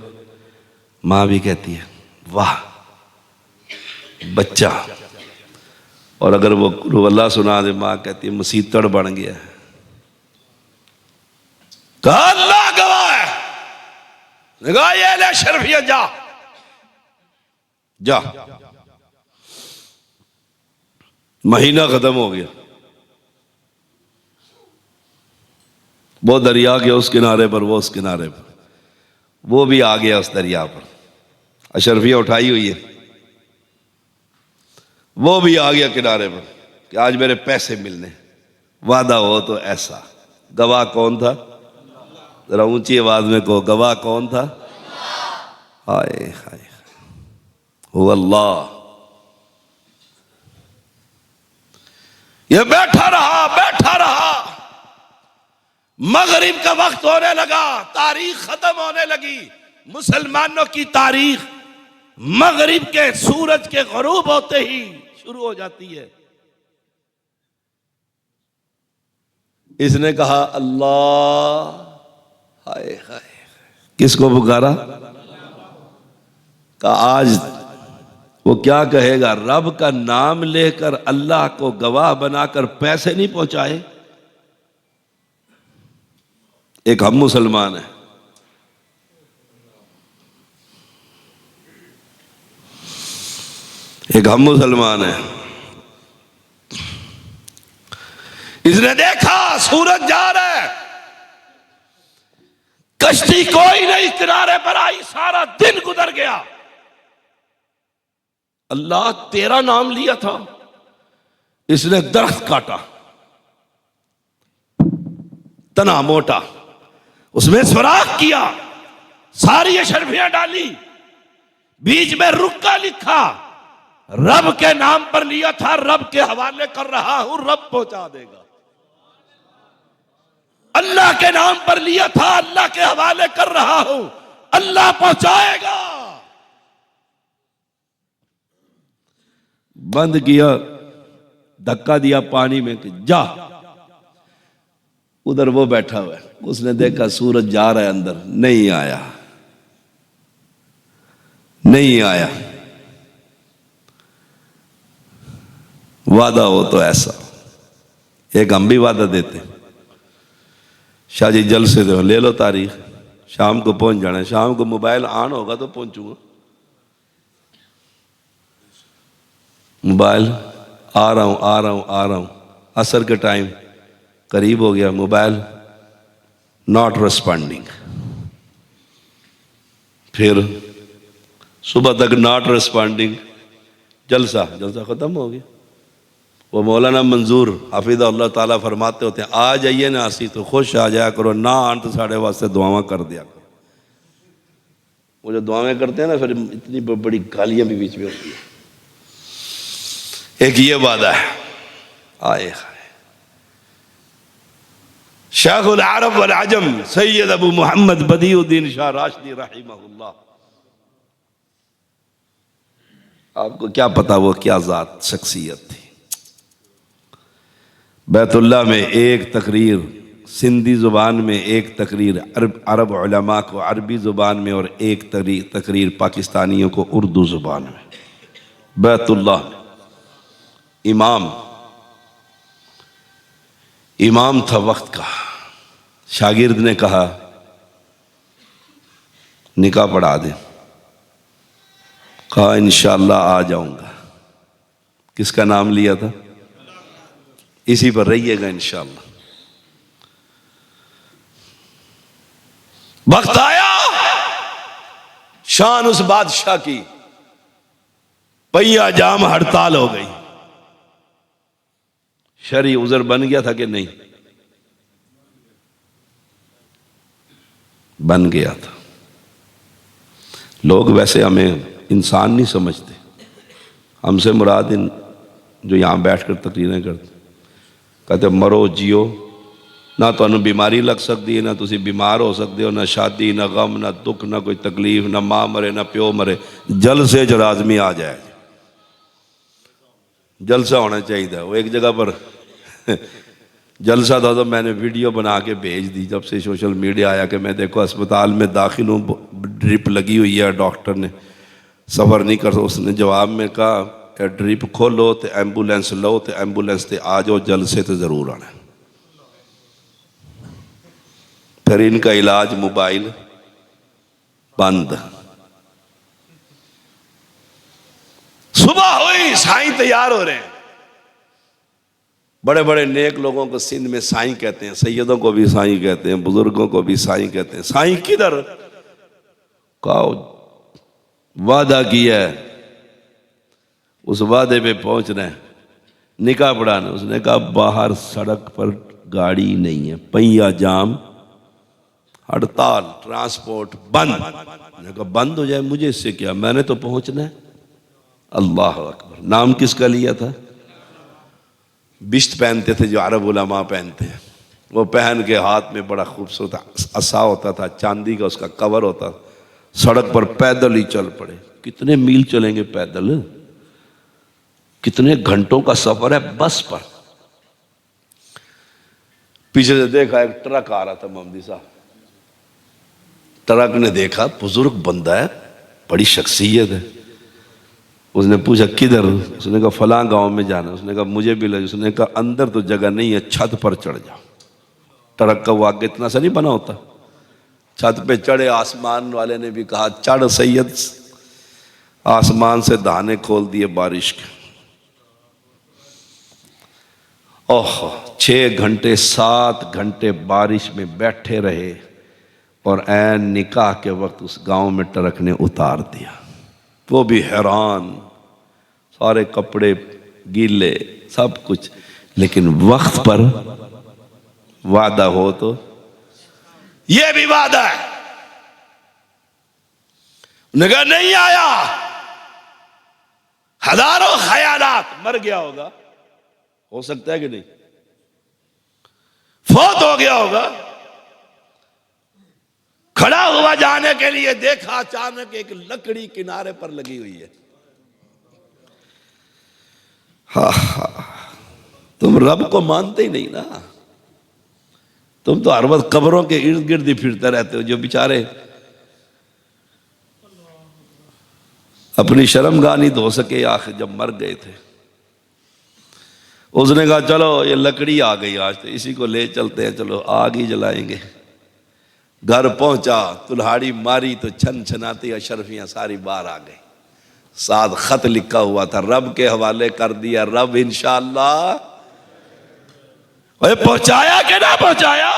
माँ भी कहती है वाह बच्चा। और अगर वो रुवल्ला सुना दे, माँ कहती है मसीतड़ बन गया है। कहा अल्लाह गवाह है। कहा ये ले शर्फिया, जा जा। महीना खत्म हो गया। वो दरिया के उस किनारे पर, वो उस किनारे पर, वो भी आ गया उस दरिया पर। अशरफिया उठाई हुई है, वो भी आ गया किनारे पर कि आज मेरे पैसे मिलने, वादा हो तो ऐसा। गवाह कौन था? जरा ऊंची आवाज में कहो, गवाह कौन था? हाय हाय, वो अल्लाह। ये बैठा रहा, मगरिब का वक्त होने लगा, तारीख खत्म होने लगी। मुसलमानों की तारीख मगरिब के सूरज के गरूब होते ही शुरू हो जाती है। इसने कहा अल्लाह, हाय हाय। किसको पुकारा? कहा आज वो क्या कहेगा? रब का नाम लेकर अल्लाह को गवाह बनाकर पैसे नहीं पहुंचाए। एक हम मुसलमान है, एक हम मुसलमान है। इसने देखा सूरज जा रहा है, कश्ती कोई नहीं किनारे पर आई, सारा दिन गुजर गया। अल्लाह तेरा नाम लिया था। इसने दरख्त काटा, तना मोटा, उसमें सुराख किया, सारी अशरफियां डाली, बीच में रुक्का लिखा, रब के नाम पर लिया था, रब के हवाले कर रहा हूं, रब पहुंचा देगा। अल्लाह के नाम पर लिया था, अल्लाह के हवाले कर रहा हूं, अल्लाह पहुंचाएगा। बंद किया, धक्का दिया पानी में कि जा। उधर वो बैठा हुआ है, उसने देखा सूरज जा रहा है अंदर, नहीं आया, नहीं आया। वादा हो तो ऐसा। एक हम भी वादा देते, शाह जी जल्द से ले लो तारीख, शाम को पहुंच जाना है। शाम को मोबाइल ऑन होगा तो पहुंचूंगा। मोबाइल आ रहा हूं, असर के टाइम करीब हो गया, मोबाइल नॉट रिस्पॉन्डिंग। फिर सुबह तक नॉट रिस्पॉन्डिंग, जलसा ख़त्म हो गया। वो मौलाना मंजूर हाफिज़ अल्लाह ताला फरमाते होते हैं, आ जाइए ना आसी तो खुश आ जाया करो, ना आन तो साढ़े वास्ते दुआवां कर दिया करो। वो जो दुआएं करते हैं ना, फिर इतनी बड़ी गालियां भी बीच में होती है। एक ये वादा है, आए शेखुल अरब वल अजम सैयद अबू मोहम्मद बदीउद्दीन शाह राशिदी रहिमहुल्लाह। आपको क्या पता वो क्या ज़ात शख्सियत थी। बैतुल्लाह में एक तकरीर सिंधी ज़ुबान में, एक तकरीर अरब उलमा को अरबी ज़ुबान में, और एक तकरीर पाकिस्तानियों को उर्दू ज़ुबान में। बैतुल्लाह इमाम था वक्त का। शागिर्द ने कहा निकाह पढ़ा दे, कहा इंशाअल्लाह आ जाऊंगा। किसका नाम लिया था? इसी पर रहिएगा इंशाअल्लाह। वक्त आया, शान उस बादशाह की पहिया जाम हड़ताल हो गई। शरी उज़र बन गया था कि नहीं? बन गया था। लोग वैसे हमें इंसान नहीं समझते। हमसे मुराद इन जो यहाँ बैठकर तकरीरें करते, कहते मरो जियो, ना तो बीमारी लग सकती है, ना तुसी बीमार हो सकते हो, ना शादी, ना गम, ना दुख, ना कोई तकलीफ, ना माँ मरे, ना प्यो मरे। जल से जराजमी आ जाए, जलसा होना चाहिए। वो एक जगह पर जलसा था तो मैंने वीडियो बना के भेज दी। जब से सोशल मीडिया आया कि मैं देखो अस्पताल में दाखिल हूँ, ड्रिप लगी हुई है, डॉक्टर ने सफ़र नहीं कर, उसने जवाब में कहा ड्रिप खोलो तो एम्बुलेंस लो, तो एम्बुलेंस से आ जाओ, जलसे तो ज़रूर आना। फिर इनका इलाज मोबाइल बंद। सुबह हुई, साईं तैयार हो रहे हैं। बड़े बड़े नेक लोगों को सिंध में साईं कहते हैं, सैयदों को भी साईं कहते हैं, बुजुर्गों को भी साईं कहते हैं। साईं किधर? कहा वादा किया है, उस वादे पे पहुंचना है, निकाह पढ़ाना। उसने कहा बाहर सड़क पर गाड़ी नहीं है, पहिया जाम हड़ताल, ट्रांसपोर्ट बंद। मैंने कहा बंद हो जाए, मुझे इससे क्या, मैंने तो पहुंचना है। अल्लाह अकबर। नाम किसका लिया था? बिश्त पहनते थे जो अरब उलमा पहनते हैं, वो पहन के हाथ में बड़ा खूबसूरत असा होता था, चांदी का उसका कवर होता था। सड़क पर पैदल ही चल पड़े। कितने मील चलेंगे पैदल? कितने घंटों का सफर है बस पर। पीछे से देखा एक ट्रक आ रहा था, मोहम्मदी साहब। ट्रक ने देखा बुजुर्ग बंदा है, बड़ी शख्सियत है। उसने पूछा किधर? उसने कहा फलां गांव में जाना। उसने कहा मुझे भी लगे। उसने कहा अंदर तो जगह नहीं है, छत पर चढ़ जाओ। ट्रक का वो आगे इतना सा नहीं बना होता। छत पे चढ़े। आसमान वाले ने भी कहा चढ़ सैयद। आसमान से दाने खोल दिए बारिश के। ओह 6 घंटे 7 घंटे बारिश में बैठे रहे, और ऐन निकाह के वक्त उस गांव में ट्रक ने उतार दिया। वो भी हैरान, सारे कपड़े गीले, सब कुछ। लेकिन वक्त पर वादा हो तो ये भी वादा है। निगाह नहीं आया, हजारों ख्यालात, मर गया होगा, हो सकता है कि नहीं, फौत हो गया होगा। खड़ा हुआ जाने के लिए देखा, अचानक एक लकड़ी किनारे पर लगी हुई है। तुम रब को मानते ही नहीं ना। तुम तो हर वक्त कब्रों के इर्द गिर्द ही फिरते रहते हो। जो बेचारे अपनी शर्मगाह नहीं धो सके आखिर जब मर गए थे, उसने कहा चलो ये लकड़ी आ गई आज, तो इसी को ले चलते हैं, चलो आग ही जलाएंगे। घर पहुंचा, तुल्हाड़ी मारी तो छन छनाती अशरफियां सारी बाहर आ गई। साथ खत लिखा हुआ था, रब के हवाले कर दिया, रब इंशाअल्लाह। अरे पहुंचाया कि ना पहुंचाया?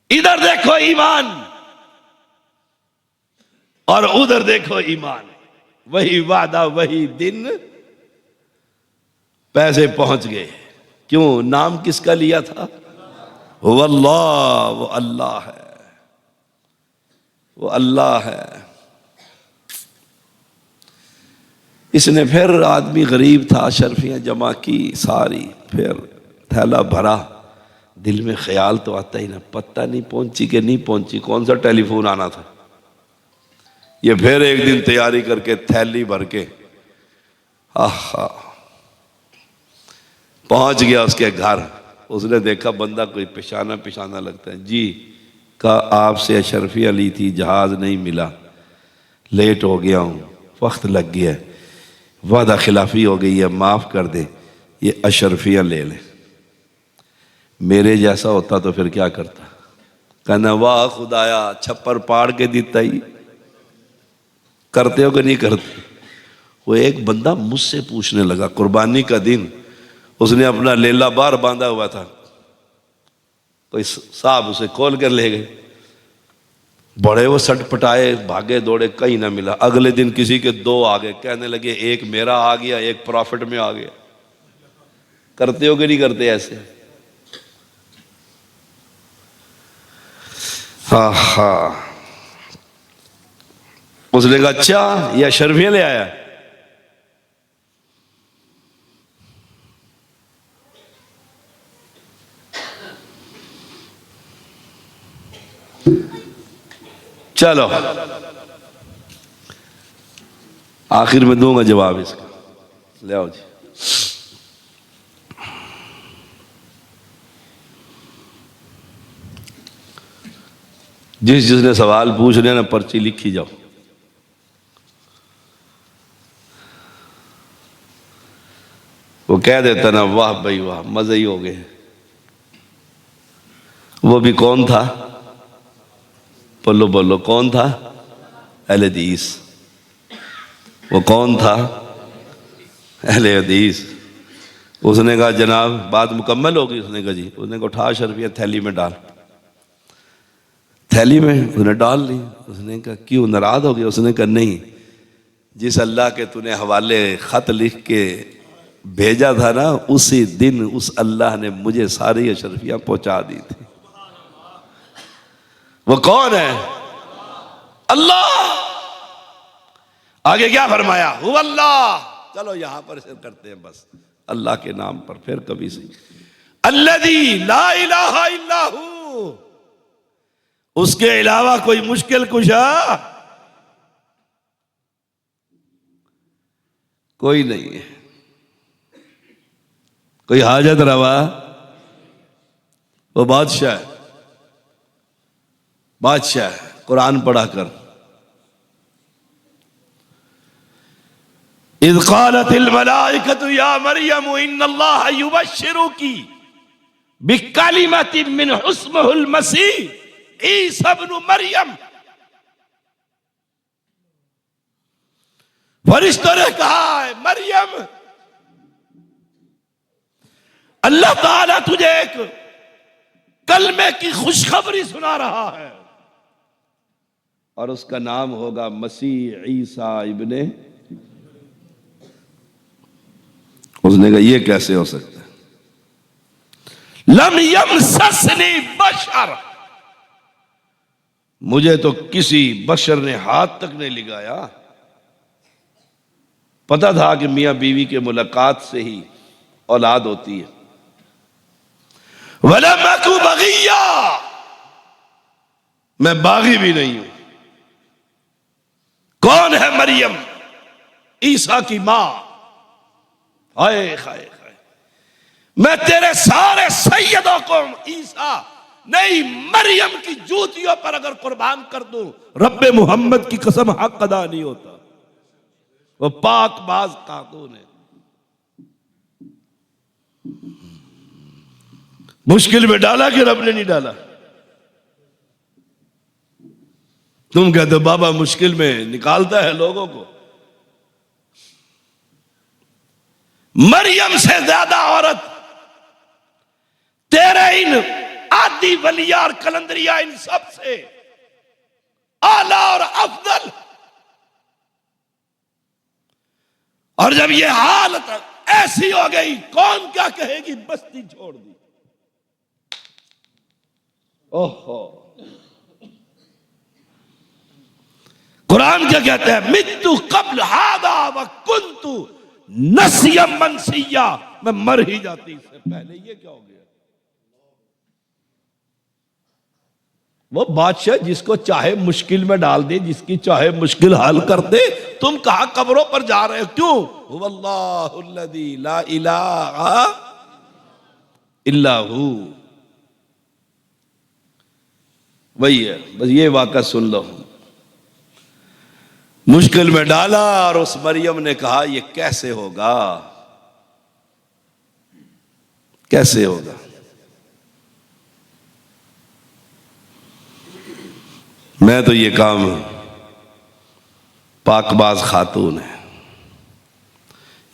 इधर देखो ईमान और उधर देखो ईमान, वही वादा वही दिन, पैसे पहुंच गए। क्यों? नाम किसका लिया था? वो अल्लाह, वो अल्लाह है, वो अल्लाह है। इसने फिर, आदमी गरीब था, शर्फियां जमा की सारी, फिर थैला भरा। दिल में ख्याल तो आता ही ना, पता नहीं पहुंची कि नहीं पहुंची, कौन सा टेलीफोन आना था। ये फिर एक दिन तैयारी करके थैली भर के आहा पहुंच गया उसके घर। उसने देखा बंदा कोई पेशाना पेशाना लगता है। जी, का आपसे अशरफिया ली थी, जहाज नहीं मिला, लेट हो गया हूं, वक्त लग गया, वादा खिलाफी हो गई है, माफ कर दे, ये अशरफिया ले ले। मेरे जैसा होता तो फिर क्या करता? कहना वाह खुदाया, छप्पर पाड़ के देता ही। करते हो कि नहीं करते? वो एक बंदा मुझसे पूछने लगा, कुर्बानी का दिन, उसने अपना लेला बार बांधा हुआ था, कोई साहब उसे खोल कर ले गए। बड़े वो सटपटाए, भागे दौड़े, कहीं ना मिला। अगले दिन किसी के दो आ गए, कहने लगे एक मेरा आ गया, एक प्रॉफिट में आ गया। करते हो कि नहीं करते ऐसे? हाँ हाँ। उसने कहा अच्छा ये अशरफियां ले आया। चलो आखिर में दूंगा जवाब इसका, ले आओ जी। जिसने सवाल पूछ रहे ना, पर्ची लिखी जाओ। वो कह देता ना, वाह भाई वाह, मजे ही हो गए। वो भी कौन था? बोलो बोलो, कौन था? अहले हदीस। वो कौन था? अहले हदीस। उसने कहा जनाब बात मुकम्मल होगी? उसने कहा जी। उसने कहा उठा अशरफिया थैली में डाल। थैली में उसने डाल ली। उसने कहा क्यों, नाराज हो गया? उसने कहा नहीं, जिस अल्लाह के तूने हवाले खत लिख के भेजा था ना, उसी दिन उस अल्लाह ने मुझे सारी अशरफियां पहुंचा दी थी। वो कौन है? अल्लाह। आगे क्या फरमाया? हु अल्लाह। चलो यहां पर से करते हैं बस, अल्लाह के नाम पर, फिर कभी सही। अल्लज़ी ला इलाहा इल्ला हु, उसके अलावा कोई मुश्किल कुशा कोई नहीं है, कोई हाजत रवा। वो बादशाह है, बादशाह है। कुरान पढ़ा कर, इज़ क़ालतिल मलाइकतु या मरियम इन्नल्लाह युबश्शिरुकी बिकलिमतिन मिन इस्मुहुल मसीह ईसा इब्नु मरियम। फरिश्तों ने कहा है मरियम, अल्लाह ताला तुझे एक कलमे की खुशखबरी सुना रहा है और उसका नाम होगा मसीह ईसा इब्ने। उसने कहा ये कैसे हो सकता है? लम यमससनी बशर, मुझे तो किसी बशर ने हाथ तक नहीं लगाया। पता था कि मियां बीवी के मुलाकात से ही औलाद होती है। वला मकू बगिया, मैं बागी भी नहीं हूं। कौन है मरियम? ईसा की मां। हाय हाय हाय, मैं तेरे सारे सैयदों को ईसा नहीं मरियम की जूतियों पर अगर कुर्बान कर दूं, रब्बे मोहम्मद की कसम हक अदा नहीं होता। वो पाक बाज कातून है। मुश्किल में डाला कि रब ने नहीं डाला? तुम कहते हो बाबा मुश्किल में निकालता है लोगों को। मरियम से ज्यादा औरत तेरे इन आदि वलिया और कलंदरिया इन सब से आला और अफजल। और जब ये हालत ऐसी हो गई, कौन क्या कहेगी, बस्ती छोड़ दी। ओहो, कुरान क्या कहते हैं, मित्तु कब्ल हादा व कुंतु नसियम मनसिया, मैं मर ही जाती इससे पहले। ये क्या हो गया? वो बादशाह जिसको चाहे मुश्किल में डाल दे, जिसकी चाहे मुश्किल हल कर दे। तुम कहां कब्रों पर जा रहे हो? क्यों? हुवल्लाहुल्लज़ी ला इलाहा इल्ला हू, वही है। बस ये वाक़ा सुन लो। मुश्किल में डाला और उस मरियम ने कहा ये कैसे होगा, कैसे होगा। मैं तो ये काम, पाकबाज खातून है,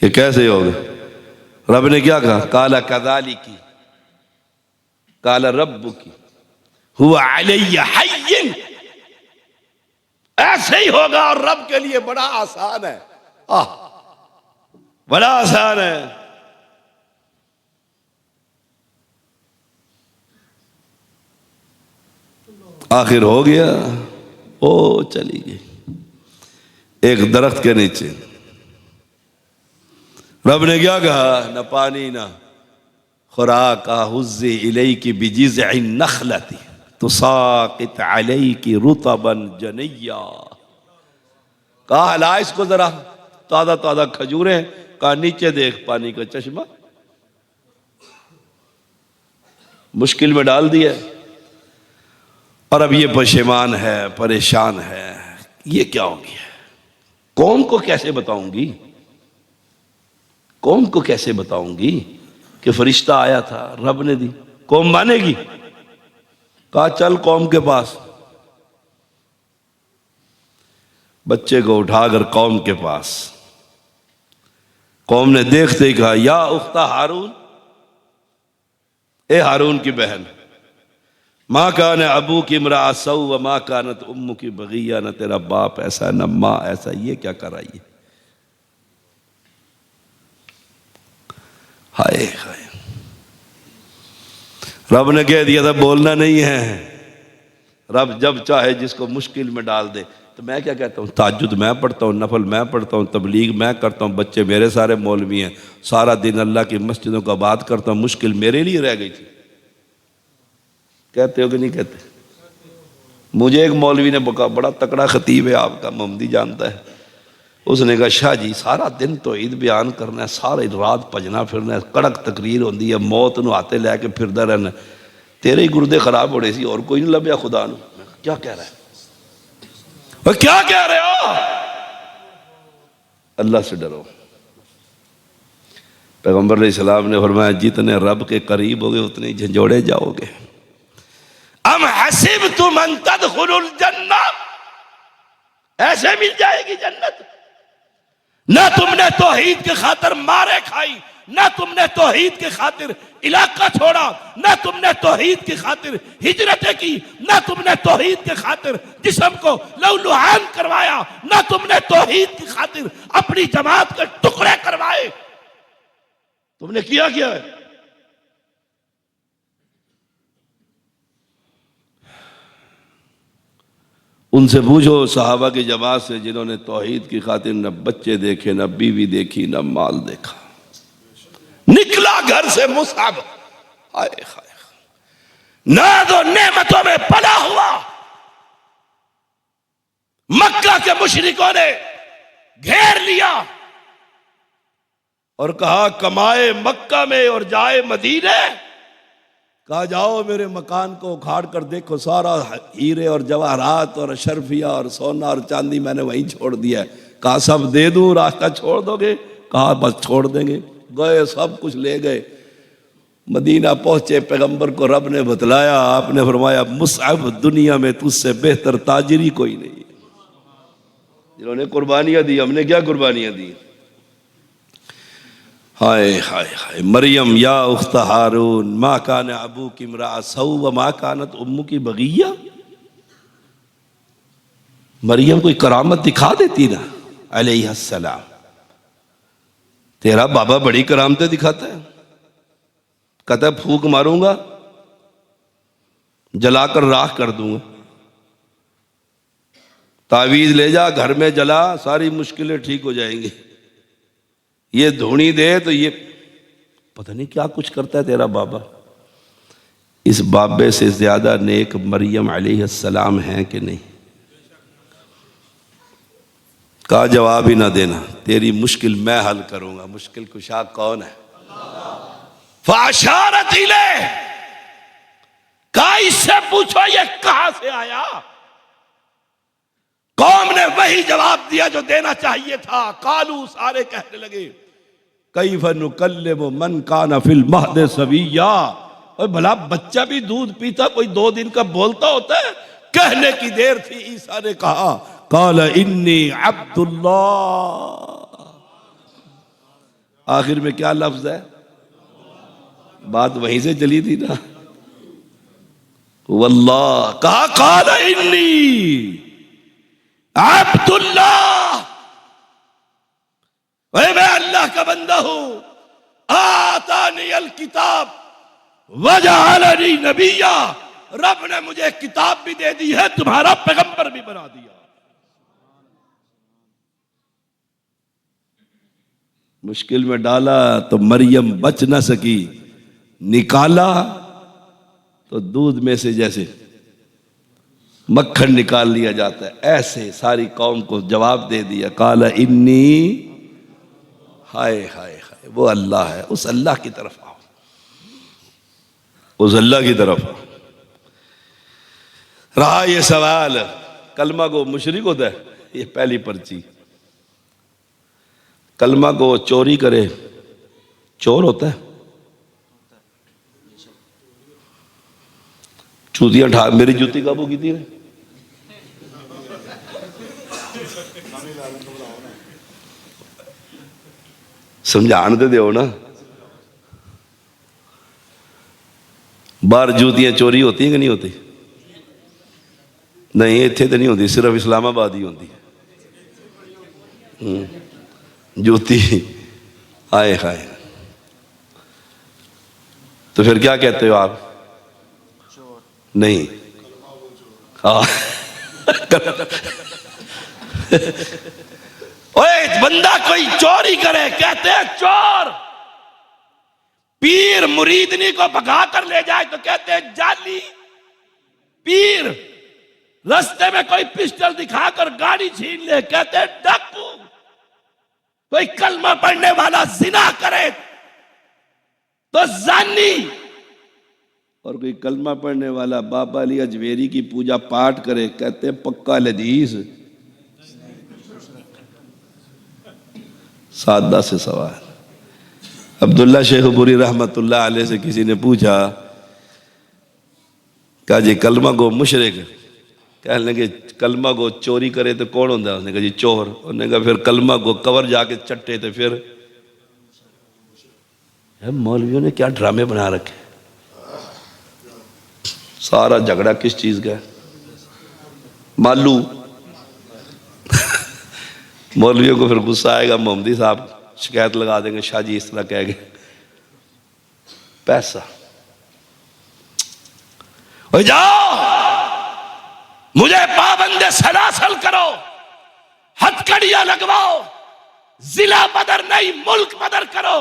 ये कैसे होगा? रब ने क्या कहा? काला कदाली की काला रब्बु की हुआ अलैया हय्यिन, ऐसे ही होगा। और रब के लिए बड़ा आसान है, बड़ा आसान है। आखिर हो गया, ओ चली गई एक दरख्त के नीचे। रब ने क्या कहा? न पानी न खुराक, हुज़्ज़ी इलैकी बिजिज़इ नख़लती तुसाक़ित अलैकी रुतबन जनिया। कहा हला इसको जरा, ताज़ा ताज़ा खजूरें। कहा नीचे देख पानी का चश्मा। मुश्किल में डाल दिया और अब ये पशेमान है, परेशान है। ये क्या हो गया? कौम को कैसे बताऊंगी, कौम को कैसे बताऊंगी कि फरिश्ता आया था, रब ने दी। कौम मानेगी? कहा चल कौम के पास। बच्चे को उठाकर कौम के पास। कौम ने देखते ही कहा या उख्ता हारून, ए हारून की बहन, माँ कान अबू की इमरा सऊ व माँ कानत उम्मू की बगिया, न तेरा बाप ऐसा न माँ ऐसा, ये क्या कर रही है? हाय हाय, रब ने कह दिया था बोलना नहीं है। रब जब चाहे जिसको मुश्किल में डाल दे। तो मैं क्या कहता हूँ, ताज्जुद मैं पढ़ता हूँ, नफल मैं पढ़ता हूँ, तबलीग मैं करता हूँ, बच्चे मेरे सारे मौलवी हैं, सारा दिन अल्लाह की मस्जिदों का बात करता हूँ, मुश्किल मेरे लिए रह गई थी। कहते हो कि नहीं कहते? मुझे एक मौलवी ने बका, बड़ा तकड़ा खतीब है आपका, मोहम्मदी जानता है। उसने कहा शाह जी सारा दिन तो ईद बयान करना है, सारी रात भजना फिरना है, कड़क तकरीर होती है, मौत नूं हाथे लैके फिरदा रहना। तेरे ही गुर्दे खराब हो रहे सी, और कोई नहीं लभ्या खुदा नूं। क्या कह रहा है? और क्या कह रहे हो? अल्लाह से डरो। पैगंबर अलैहिस्सलाम ने फरमाया जितने रब के करीब होगे उतने ही झंझोड़े जाओगे। अम हसिबतुम अन तदखुलुल जन्नह, ऐसे मिल जाएगी जन्नत? ना तुमने तौहीद के खातिर मारे खाई, ना तुमने तौहीद के खातिर इलाका छोड़ा, ना तुमने तौहीद की खातिर हिजरतें की, ना तुमने तौहीद के खातिर जिस्म को लहूलुहान करवाया, ना तुमने तौहीद की खातिर अपनी जमात के टुकड़े करवाए। तुमने किया क्या है? उनसे पूछो सहाबा की जमात से जिन्होंने तौहीद की खातिर न बच्चे देखे, न बीवी देखी, न माल देखा, निकला घर से मुसअब, हाय हाय, ना तो नेमतों में पला हुआ। मक्का के मुशरिकों ने घेर लिया और कहा कमाए मक्का में और जाए मदीने। कहा जाओ मेरे मकान को उखाड़ कर देखो, सारा हीरे और जवाहरात और अशरफिया और सोना और चांदी मैंने वहीं छोड़ दिया है। कहा सब दे दूं, रास्ता छोड़ दोगे? कहा बस छोड़ देंगे। गए, सब कुछ ले गए। मदीना पहुंचे, पैगंबर को रब ने बतलाया। आपने फरमाया मुसअब दुनिया में तुझसे बेहतर ताजिरी कोई नहीं है। जिन्होंने कुर्बानियां दी, हमने क्या कुर्बानियां दी? हाय हाय हाय, मरियम या उख्त हारून मा कान अबू की इम्रा सऊ व मा कानत उम्मू की बगिया। मरियम कोई करामत दिखा देती ना अलैहिस्सलाम। तेरा बाबा बड़ी करामतें दिखाता है, कहता है फूक मारूंगा जलाकर राख कर दूंगा, तावीज ले जा घर में जला सारी मुश्किलें ठीक हो जाएंगी, ये धूनी दे तो ये पता नहीं क्या कुछ करता है तेरा बाबा। इस बाबे से ज्यादा नेक मरियम अलैहिस्सलाम हैं कि नहीं? का जवाब ही ना देना, तेरी मुश्किल मैं हल करूंगा। मुश्किल कुशा कौन है? फाशारत इले, का इससे पूछो ये कहां से आया। कौम ने वही जवाब दिया जो देना चाहिए था। कालू, सारे कहने लगे कैफ नुकल्लिमु मन काना फिल महद सविया। और भला बच्चा भी दूध पीता कोई 2 दिन का बोलता होता है? कहने की देर थी, ईसा ने कहा काल इन्नी अब्दुल्लाह। आखिर में क्या लफ्ज है? बात वहीं से चली थी ना, वल्लाह। कहा काल इन्नी अब्दुल्लाह, मैं अल्लाह का बंदा हूं। आतानी अल किताब वजअलनी नबिया, रब ने मुझे किताब भी दे दी है, तुम्हारा पैगंबर भी बना दिया। मुश्किल में डाला तो मरियम बच ना सकी, निकाला तो दूध में से जैसे मक्खन निकाल लिया जाता है, ऐसे सारी कौम को जवाब दे दिया काला इन्नी। हाय हाय हाय, वो अल्लाह है। उस अल्लाह की तरफ आओ, उस अल्लाह की तरफ आओ। रहा ये सवाल कलमा को मुशरिक होता है, ये पहली पर्ची। कलमा को चोरी करे चोर होता है? चूतियां ठा मेरी जूती काबू की थी ने? समझान तो दो ना। बाहर जूतियां चोरी होती हैं कि नहीं होती? नहीं, इत्थे तो नहीं होती, सिर्फ इस्लामाबाद ही होती है जूती। आए हाय, तो फिर क्या कहते हो आप? नहीं, हाँ ओए बंदा कोई चोरी करे कहते हैं चोर। पीर मुरीदनी को भगा कर ले जाए तो कहते हैं जाली पीर। रास्ते में कोई पिस्टल दिखाकर गाड़ी छीन ले कहते हैं डाकू। कोई कलमा पढ़ने वाला जिना करे तो जानी, और कोई कलमा पढ़ने वाला बाबा अली अजमेरी की पूजा पाठ करे कहते हैं पक्का लदीस। सादा से सवाल। अब्दुल्ला शेखपुरी रहमतुल्लाह अलैह से किसी ने पूछा, कहा जी कलमा गो मुशरिक, कहने लगे कलमा को चोरी करे तो कौन होता है? उसने कहा जी चोर। उसने कहा फिर कलमा को कवर जाके चट्टे तो फिर? मौलवियों ने क्या ड्रामे बना रखे। सारा झगड़ा किस चीज का है? मालू। मौलवियों को फिर गुस्सा आएगा, मोहम्मदी साहब शिकायत लगा देंगे, शाह जी इस तरह कह गए। पैसा हो जाओ, मुझे पाबंदे सलासल करो, हथकड़ियां लगवाओ, जिला बदर नहीं मुल्क बदर करो।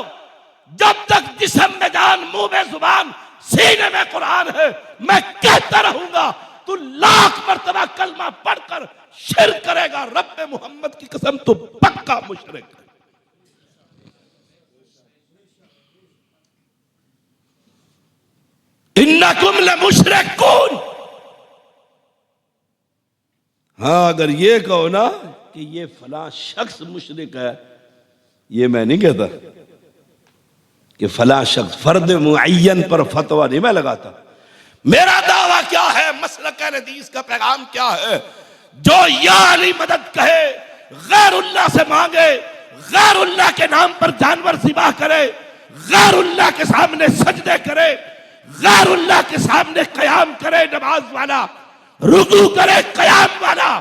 जब तक जिस्म में जान मुंह में जुबान सीने में कुरान है, मैं कहता रहूंगा तू लाख मर्तबा कलमा पढ़कर शिर्क करेगा, रब्बे मोहम्मद की कसम तू पक्का मुशरिक है। इन्नकुम लमुशरिकून। हाँ, अगर ये कहो ना कि ये फला शख्स मुशरिक है, ये मैं नहीं कहता कि फला शख्स, फर्द मुअय्यन पर फतवा नहीं मैं लगाता। मेरा दावा क्या है, मसलक हदीस का पैगाम क्या है? जो या अली मदद कहे, गैरुल्लाह से मांगे, गैरुल्लाह के नाम पर जानवर ज़िबा करे, गैरुल्लाह के सामने सजदे करे, गैरुल्लाह के सामने कयाम करे, नमाज वाला रुकू करे, कयाम वाला।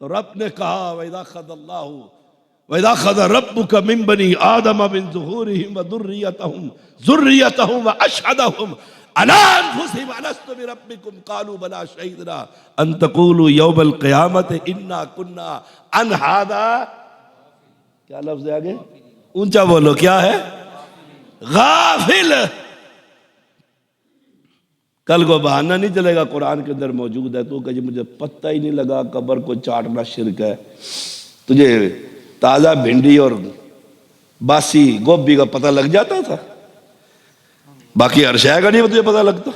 तो रब ने कहा वइज़ा ख़ज़ रब्बुका मिन बनी आदम मिन ज़ुहूरिहिम व ज़ुर्रियतहुम व अशहदहुम अला अनफुसिहिम अलस्तु बिरब्बिकुम क़ालू बला शहीदना अन तक़ूलू यौमल क़ियामति इन्ना कुन्ना अन हाज़ा, क्या लफ्ज़ है आगे, ऊंचा बोलो, क्या है, गाफिल। कल को बहाना नहीं चलेगा, कुरान के अंदर मौजूद है। तो कहे मुझे पता ही नहीं लगा कब्र को चाटना शिरक है, तुझे ताज़ा भिंडी और बासी गोभी का पता लग जाता था, बाकी हर शय का नहीं तुझे पता लगता।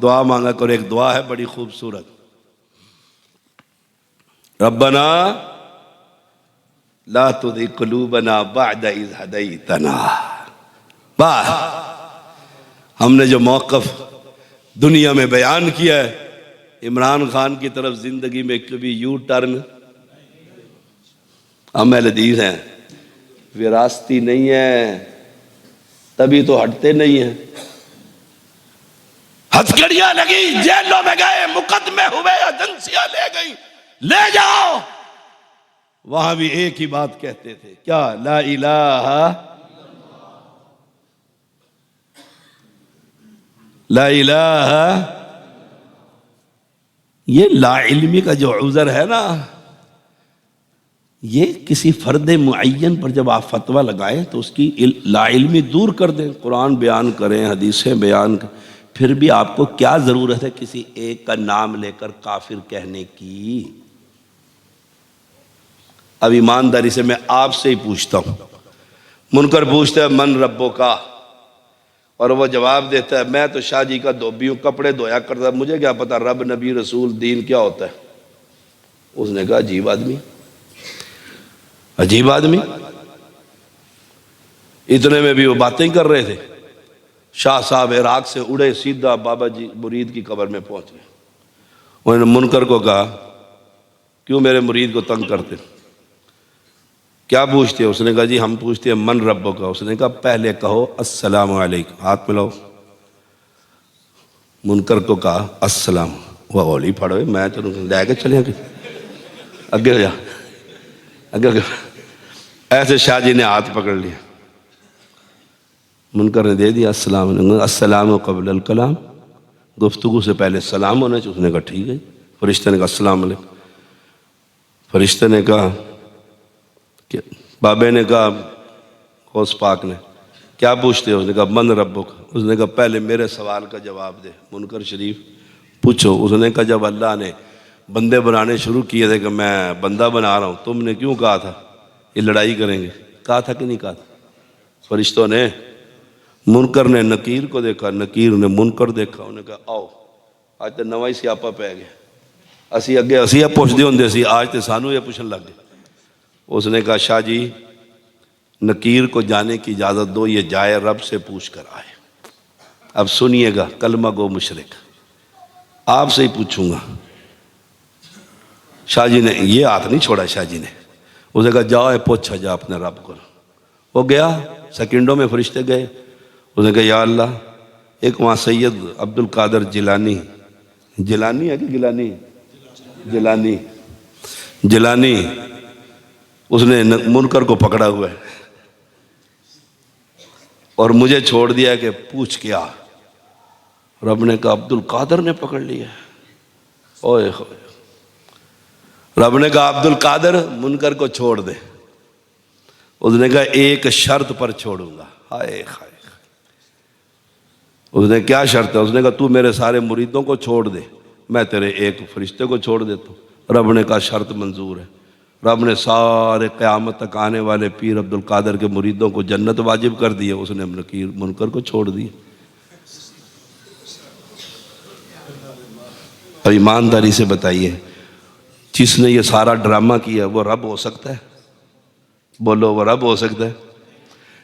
दुआ मांगा करो, एक दुआ है बड़ी खूबसूरत, रब्बना ला तुज़िग़ क़ुलूबना बअद इज़ हदैतना। वाह, हमने जो मौक़िफ़ दुनिया में बयान किया है, इमरान खान की तरफ जिंदगी में कभी यू टर्न, हम अहले हदीस हैं, विरासती नहीं है, तभी तो हटते नहीं हैं। हथकड़ियां लगी, जेलों में गए, मुकदमे हुए, एजेंसियां ले गई, ले जाओ। वहां भी एक ही बात कहते थे, क्या, ला इलाहा ला इलाहा। ये ला इल्मी का जो उज़र है ना, ये किसी फर्द मुअय्यन पर जब आप फतवा लगाएं तो उसकी ला इल्मी दूर कर दें। कुरान बयान करें, हदीसें बयान करें, फिर भी आपको क्या ज़रूरत है किसी एक का नाम लेकर काफिर कहने की। अब ईमानदारी से मैं आपसे ही पूछता हूं, मुनकर पूछता है मन रब्बो का, और वो जवाब देता है मैं तो शाह जी का धोबी हूं, कपड़े धोया करता, मुझे क्या पता रब नबी रसूल दीन क्या होता है। उसने कहा अजीब आदमी, अजीब आदमी। इतने में भी वो बातें कर रहे थे, शाह साहब इराक से उड़े, सीधा बाबा जी मुरीद की कब्र में पहुंच गए। उन्होंने मुनकर को कहा क्यों मेरे मुरीद को तंग करते, क्या पूछते हो? उसने कहा जी हम पूछते हैं मन रब्बो का। उसने कहा पहले कहो अस्सलामु अलैकुम, हाथ मिलाओ। मुनकर को कहा अस्सलाम, वह गोली फाड़ो, मैं चलो लेके चले आगे हो जा, आगे हो। ऐसे शाह जी ने हाथ पकड़ लिया, मुनकर ने दे दिया अस्सलाम क़ब्ल अल कलाम, गुफ्तगू से पहले सलाम होना चाहिए। उसने कहा ठीक है। फरिश्ते ने कहा अस्सलाम अलैकुम। फरिश्ते ने कहा, बाबे ने कहा गौस पाक ने क्या पूछते हो? उसने कहा मन रब्बो का। उसने कहा पहले मेरे सवाल का जवाब दे। मुनकर शरीफ पूछो। उसने कहा जब अल्लाह ने बंदे बनाने शुरू किए थे कि मैं बंदा बना रहा हूँ, तुमने क्यों कहा था ये लड़ाई करेंगे? कहा था कि नहीं कहा था? फरिश्तों ने, मुनकर ने नकीर को देखा, नकीर ने मुनकर देखा, उन्हें कहा आओ आज तो नवा ही सियापा पै गया, असी अगे असी ये पुछदे हुंदे सी, आज तो सानू ये पूछन लग गए। उसने कहा शाह जी नकीर को जाने की इजाज़त दो, ये जाए रब से पूछ कर आए। अब सुनिएगा कलमा गो मुशरिक, आपसे ही पूछूंगा। शाह जी ने ये हाथ नहीं छोड़ा, शाह जी ने उसने कहा जाओ पूछा जा अपने रब को। वो गया, सेकंडों में फरिश्ते गए। उसने कहा या अल्लाह, एक वहाँ सैयद अब्दुल कादर जिलानी, जिलानी है कि गिलानी, जिलानी, जिलानी, उसने मुनकर को पकड़ा हुआ है और मुझे छोड़ दिया कि पूछ क्या। रब ने कहा अब्दुल कादर ने पकड़ लिया। ओए होए, रब ने कहा अब्दुल कादर मुनकर को छोड़ दे। उसने कहा एक शर्त पर छोड़ूंगा। हाय हाय, उसने क्या शर्त है? उसने कहा तू मेरे सारे मुरीदों को छोड़ दे, मैं तेरे एक फरिश्ते को छोड़ देता हूँ। रब ने कहा शर्त मंजूर है। रब ने सारे क़यामत तक आने वाले पीर अब्दुल कादर के मुरीदों को जन्नत वाजिब कर दी है। उसने नकीर मुनकर को छोड़ दिया। अब ईमानदारी से बताइए जिसने ये सारा ड्रामा किया वो रब हो सकता है? बोलो वो रब हो सकता है?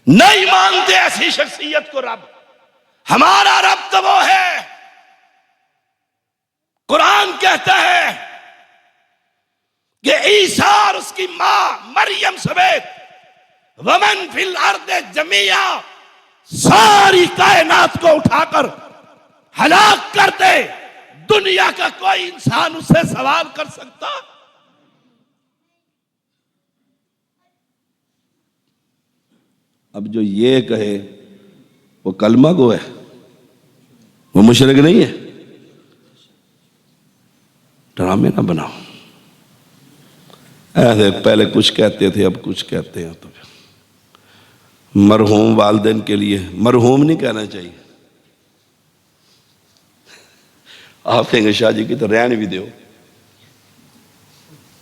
नहीं मानते ऐसी शख्सियत को रब। हमारा रब तो वो है, कुरान कहता है कि ईसा और उसकी मां मरियम समेत वमन फिल अर्द जमिया सारी कायनात को उठाकर हलाक कर दे, दुनिया का कोई इंसान उससे सवाल कर सकता? अब जो ये कहे वो कलमा गो है, वो मुशरिक नहीं है। ड्रामे ना बनाओ। ऐसे पहले कुछ कहते थे, अब कुछ कहते हैं। तो मरहूम वालिदैन के लिए मरहूम नहीं कहना चाहिए। आप कहेंगे शाह जी की तो रहन भी दो।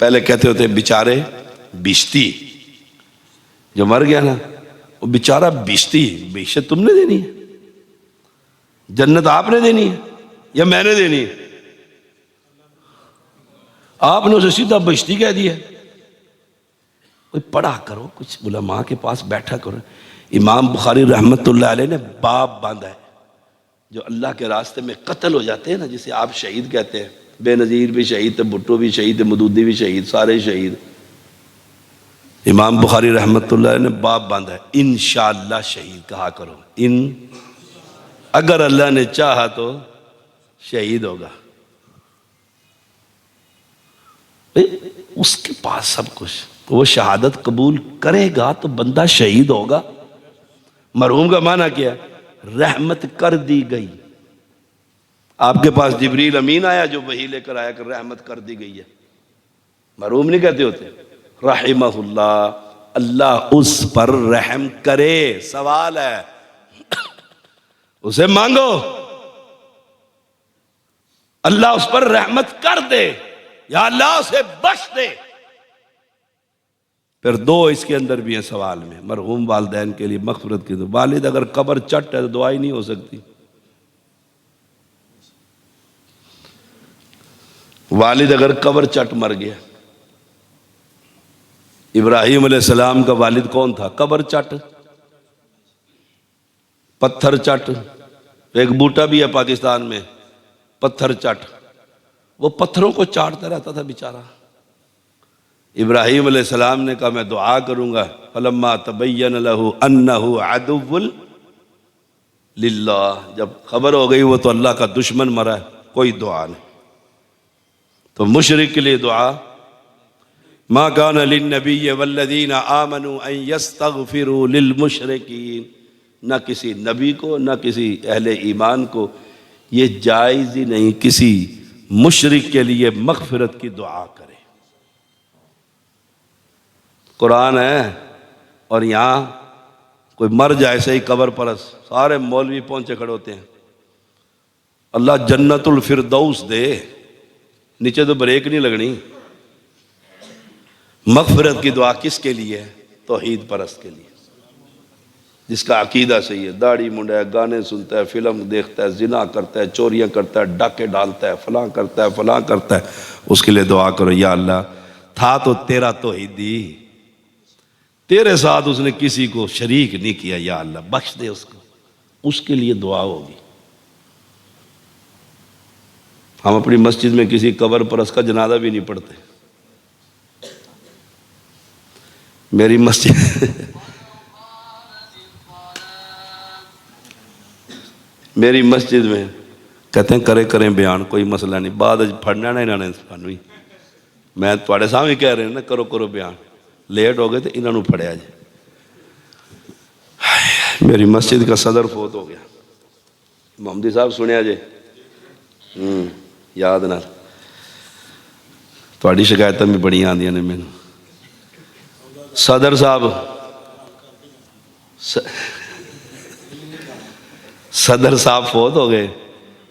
पहले कहते होते बेचारे बिश्ती, जो मर गया ना वो बेचारा बिश्ती। बेशत तुमने देनी है, जन्नत आपने देनी है या मैंने देनी है? आपने उसे सीधा बिश्ती कह दिया। कोई पढ़ा करो, कुछ उलमा के पास बैठा करो। इमाम बुखारी रहमतुल्लाह अलैह ने बाप बांधा है, जो अल्लाह के रास्ते में कत्ल हो जाते हैं ना, जिसे आप शहीद कहते हैं। बेनज़ीर भी शहीद थे, भुट्टो भी शहीद थे, मदूदी भी शहीद, सारे शहीद। इमाम बुखारी रहमतुल्लाह अलैह ने बाप बांधा है, इंशाअल्लाह शहीद कहा करो। अगर अल्लाह ने चाहा तो शहीद होगा। उसके पास सब कुछ, वो शहादत कबूल करेगा तो बंदा शहीद होगा। मरहूम का माना क्या है? रहमत कर दी गई। आपके पास जिब्रील अमीन आया जो वही लेकर आया कि रहमत कर दी गई है। मरहूम नहीं कहते होते, रहिमहुल्लाह, अल्लाह उस पर रहम करे। सवाल है, उसे मांगो अल्लाह उस पर रहमत कर दे, या अल्लाह उसे बख्श दे। फिर दो इसके अंदर भी है सवाल में, मरहूम वालिदैन के लिए मग़फ़िरत की। तो वालिद अगर कब्र चट है तो दुआ ही नहीं हो सकती। वालिद अगर कब्र चट मर गया, इब्राहीम अलैहिस्सलाम का वालिद कौन था? कब्र चट, पत्थर चट। एक बूटा भी है पाकिस्तान में, पत्थर चट, वो पत्थरों को चाटता रहता था बेचारा। इब्राहीम अलैहिस्सलाम ने कहा मैं दुआ करूंगा, फलम्मा तबय्यन लहू अन्नहु अदुव्वुल लिल्लाह, जब खबर हो गई वो तो अल्लाह का दुश्मन मरा है, कोई दुआ नहीं। तो मुशरिक के लिए दुआ, मा कान लिन्नबिय्य वल्लज़ीना आमनू अन यस्तगफिरू लिलमुशरिकीन, न किसी नबी को न किसी अहले ईमान को ये जायज़ ही नहीं किसी मुशरिक के लिए मग़फ़िरत की दुआ करे। कुरान है, और यहाँ कोई मर जाए सही कब्र परस, सारे मौलवी पहुंचे खड़े होते हैं, अल्लाह जन्नतुल फिरदौस दे, नीचे तो ब्रेक नहीं लगनी। मग़फ़िरत की दुआ किसके लिए है? तौहीद परस्त के लिए, जिसका अकीदा सही है। दाढ़ी मुंडा है, गाने सुनता है, फिल्म देखता है, जिना करता है, चोरियां करता है, डाके डालता है, फलां करता है, फलां करता है, उसके लिए दुआ करो, या अल्लाह था तो तेरा तौहीदी, तेरे साथ उसने किसी को शरीक नहीं किया, या अल्लाह बख्श दे उसको। उसके लिए दुआ होगी। हम अपनी मस्जिद में किसी कब्र पर उसका जनाजा भी नहीं पढ़ते। मेरी मस्जिद मेरी मस्जिद में कहते हैं करें बयान, कोई मसला नहीं, बाद फड़ना ना इन्होंने सानू ही। मैं थोड़े सामने कह रहे ना करो बयान, लेट हो गए तो इन्होंने फड़िया जी। मेरी मस्जिद का सदर फोत हो गया, मोहम्मदी साहब सुनिया जे, याद ना, थोड़ी शिकायत भी बड़ी आंदियां ने मैनू। सदर साहब सदर साहब फोत हो गए।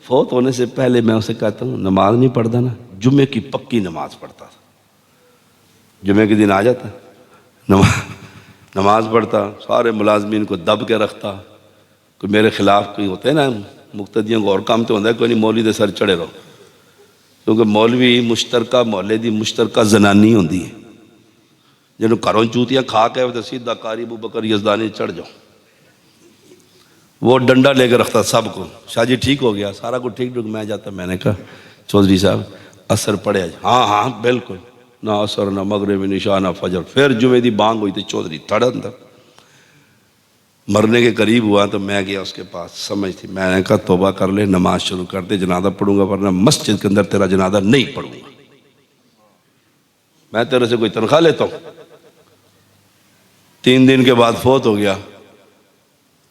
फोत होने से पहले मैं उसे कहता हूँ नमाज नहीं पढ़ता ना, जुम्मे की पक्की नमाज पढ़ता था। जुम्मे के दिन आ जाता, नमाज पढ़ता, सारे मुलाजमीन को दब के रखता। कोई मेरे खिलाफ कोई होते हैं ना मुक्तदियों को और काम तो होता है, कोई नहीं मौलवी दे सर चढ़े रहो, क्योंकि मौलवी मुश्तरका मोहल्ले की मुश्तरका जनानी होंगी है, जिन्होंने घरों चूतियाँ खा के तो सीधा कारी अबू बकर यज़दानी चढ़ जाओ। वो डंडा लेकर रखता सबको, शाह जी ठीक हो गया, सारा कुछ ठीक। मैं जाता, मैंने कहा चौधरी साहब असर पड़े आज? हाँ हाँ बिल्कुल। ना असर ना मगरिब निशा ना फजर। फिर जुमे दी बांग हुई तो चौधरी थड़ अंदर मरने के करीब हुआ तो मैं गया उसके पास, समझ थी, मैंने कहा तौबा कर ले, नमाज शुरू कर दे, जनाजा पढ़ूंगा, वरना मस्जिद के अंदर तेरा जनाजा नहीं पढ़ूंगा। मैं तेरे से कोई तनख्वाह लेता हूँ? 3 दिन के बाद फोत हो गया।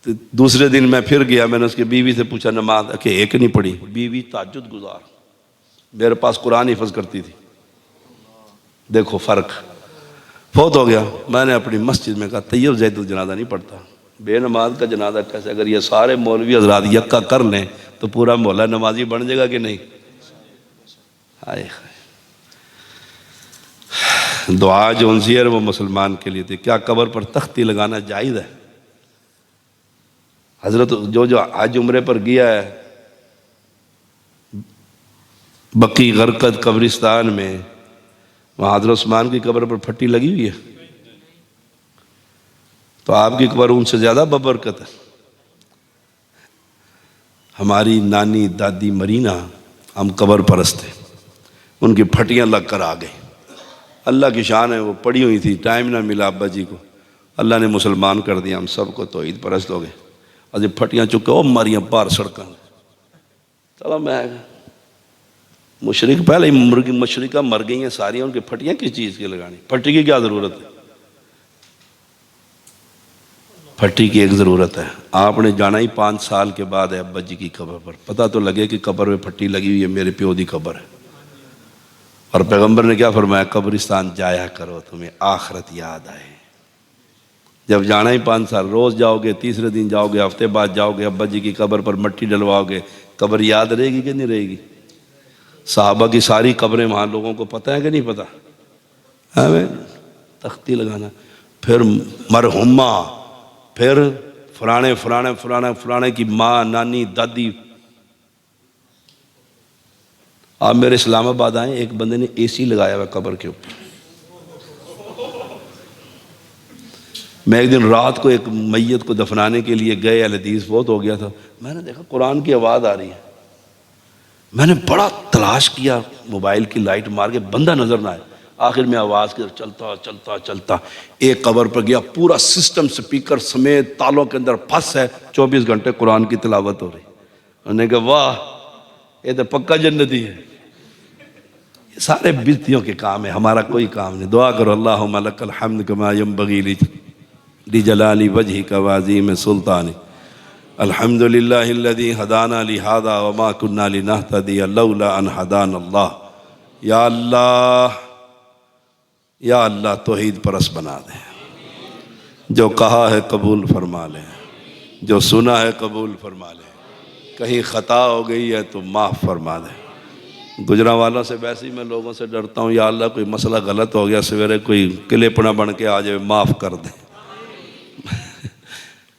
तो दूसरे दिन मैं फिर गया, मैंने उसकी बीवी से पूछा नमाज कि एक नहीं पढ़ी। बीवी ताज्जुद गुजार, मेरे पास कुरान हिफ्ज करती थी। देखो फ़र्क, फोत हो गया। मैंने अपनी मस्जिद में कहा तैयब जैदुल जनाजा नहीं पढ़ता, बेनमाज का जनाजा कैसे? अगर ये सारे मौलवी हजरात यक्का कर लें तो पूरा मोहल्ला नमाजी बन जाएगा कि नहीं? हाय दुआ जो उनसी है वो मुसलमान के लिए थी। क्या कब्र पर तख्ती लगाना जायज़ है? हजरत जो आज उम्रे पर गया है बकी गरकत कब्रिस्तान में, वहाँ हजरत उस्मान की कब्र पर फट्टी लगी हुई है, तो आपकी कब्र उनसे ज़्यादा बबरकत है। हमारी नानी दादी मरीना, हम कब्र परस्त थे, उनकी फटियाँ लग कर आ गई। अल्लाह की शान है, वो पड़ी हुई थी, टाइम ना मिला अब्बा जी को, अल्लाह ने मुसलमान कर दिया हम सबको, तौहीद परस्त हो गए। और जब फटियाँ चुके ओ मारियाँ बाहर सड़क, चलो मैं मुशरिक पहले ही मुर्गी मशरिका मर गई हैं सारी, उनकी फटियाँ किस चीज़ की लगानी? फटी की क्या ज़रूरत है? फटी की एक ज़रूरत है, आपने जाना ही 5 साल के बाद है अब्बा जी की कब्र पर, पता तो लगे कि कब्र में फट्टी लगी हुई है, मेरे प्यो दी कब्र है। और पैगंबर ने क्या फरमाया? कब्रिस्तान जाया करो तुम्हें आखरत याद आए। जब जाना ही 5 साल, रोज़ जाओगे, तीसरे दिन जाओगे, हफ्ते बाद जाओगे, अब्बा जी की कब्र पर मट्टी डलवाओगे, कब्र याद रहेगी कि नहीं रहेगी? साहबा की सारी कब्रें वहाँ लोगों को पता है कि नहीं पता? हमें तख्ती लगाना, फिर मरहुमा, फिर फलाने फलाने फलाने फलाने की माँ, नानी, दादी। आप मेरे इस्लामाबाद आए, एक बंदे ने एसी लगाया हुआ कब्र के ऊपर। मैं एक दिन रात को एक मैयत को दफनाने के लिए गए, हदीस बहुत हो गया था, मैंने देखा कुरान की आवाज़ आ रही है। मैंने बड़ा तलाश किया, मोबाइल की लाइट मार के, बंदा नजर ना आए। आखिर में आवाज़ के चलता चलता चलता एक कब्र पर गया, पूरा सिस्टम स्पीकर समेत तालों के अंदर फंस है, 24 घंटे कुरान की तिलावत हो रही। उन्होंने कहा वाह, ये तो पक्का जन्नती है। ये सारे बिस्तियों के काम है, हमारा कोई काम नहीं। दुआ करो अल्लाहुम्मा लकल हम्द कमा यंबगी लिजलाली वजहिका व अज़ीम सुल्तानी, अल्हम्दुलिल्लाहिल्लज़ी हदाना लिहादा व मा कुन्ना लिनहतदिया लौला अन हदानल्लाह। या अल्लाह, या अल्लाह तौहीद परस्त बना दे, जो कहा है कबूल फरमा ले, जो सुना है कबूल फरमा ले, कहीं ख़ता हो गई है तो माफ़ फरमा दे। गुजरा वालों से वैसे ही मैं लोगों से डरता हूँ, या अल्लाह कोई मसला गलत हो गया, सवेरे कोई किलेपना बन के आ जाए, माफ़ कर दे।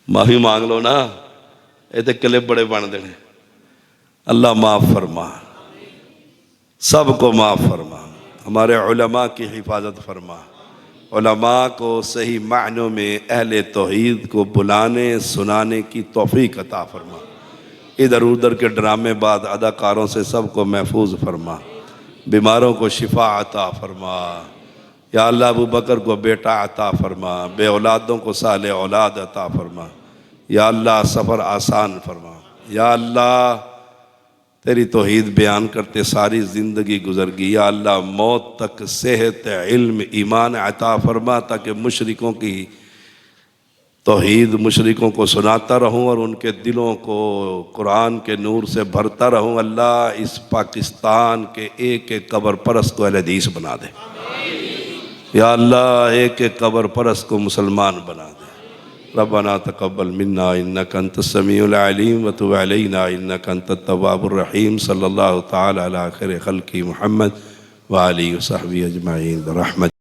माफ़ी मांग लो ना, ये तो किले बड़े बन देने। अल्लाह माफ़ फरमा, सबको माफ़ फरमा, हमारे उलमा की हिफाजत फरमा, उलमा को सही मायनों में अहले तौहीद को बुलाने सुनाने की तौफीक अता फरमा। इधर उधर के ड्रामेबाज अदाकारों से सबको महफूज फरमा, बीमारों को शिफा अता फरमा। या अल्लाह अबू बकर को बेटा अता फरमा, बे औलादों को साले औलाद अता फरमा। या अल्लाह सफ़र आसान फरमा। या अल्लाह तेरी तौहीद बयान करते सारी ज़िंदगी गुजर गई, या अल्लाह मौत तक सेहत इल्म ईमान अता फरमा, ताकि मुशरिकों की तौहीद मुशरिकों को सुनाता रहूं और उनके दिलों को कुरान के नूर से भरता रहूं। अल्लाह इस पाकिस्तान के एक एक कब्र परस्त को अहले हदीस बना दे। या अल्लाह एक एक कब्र परस्त को मुसलमान बना दे। रब्बना तक़ब्बल मिन्ना इन्नका अंतस समीउल अलीम व तुब अलैना इन्नका अंतत तव्वाबुर रहीम। सल्लल्लाहु तआला अला खैरि खल्क़ि मुहम्मद व आलिहि व सहबिहि अजमईन। रहमत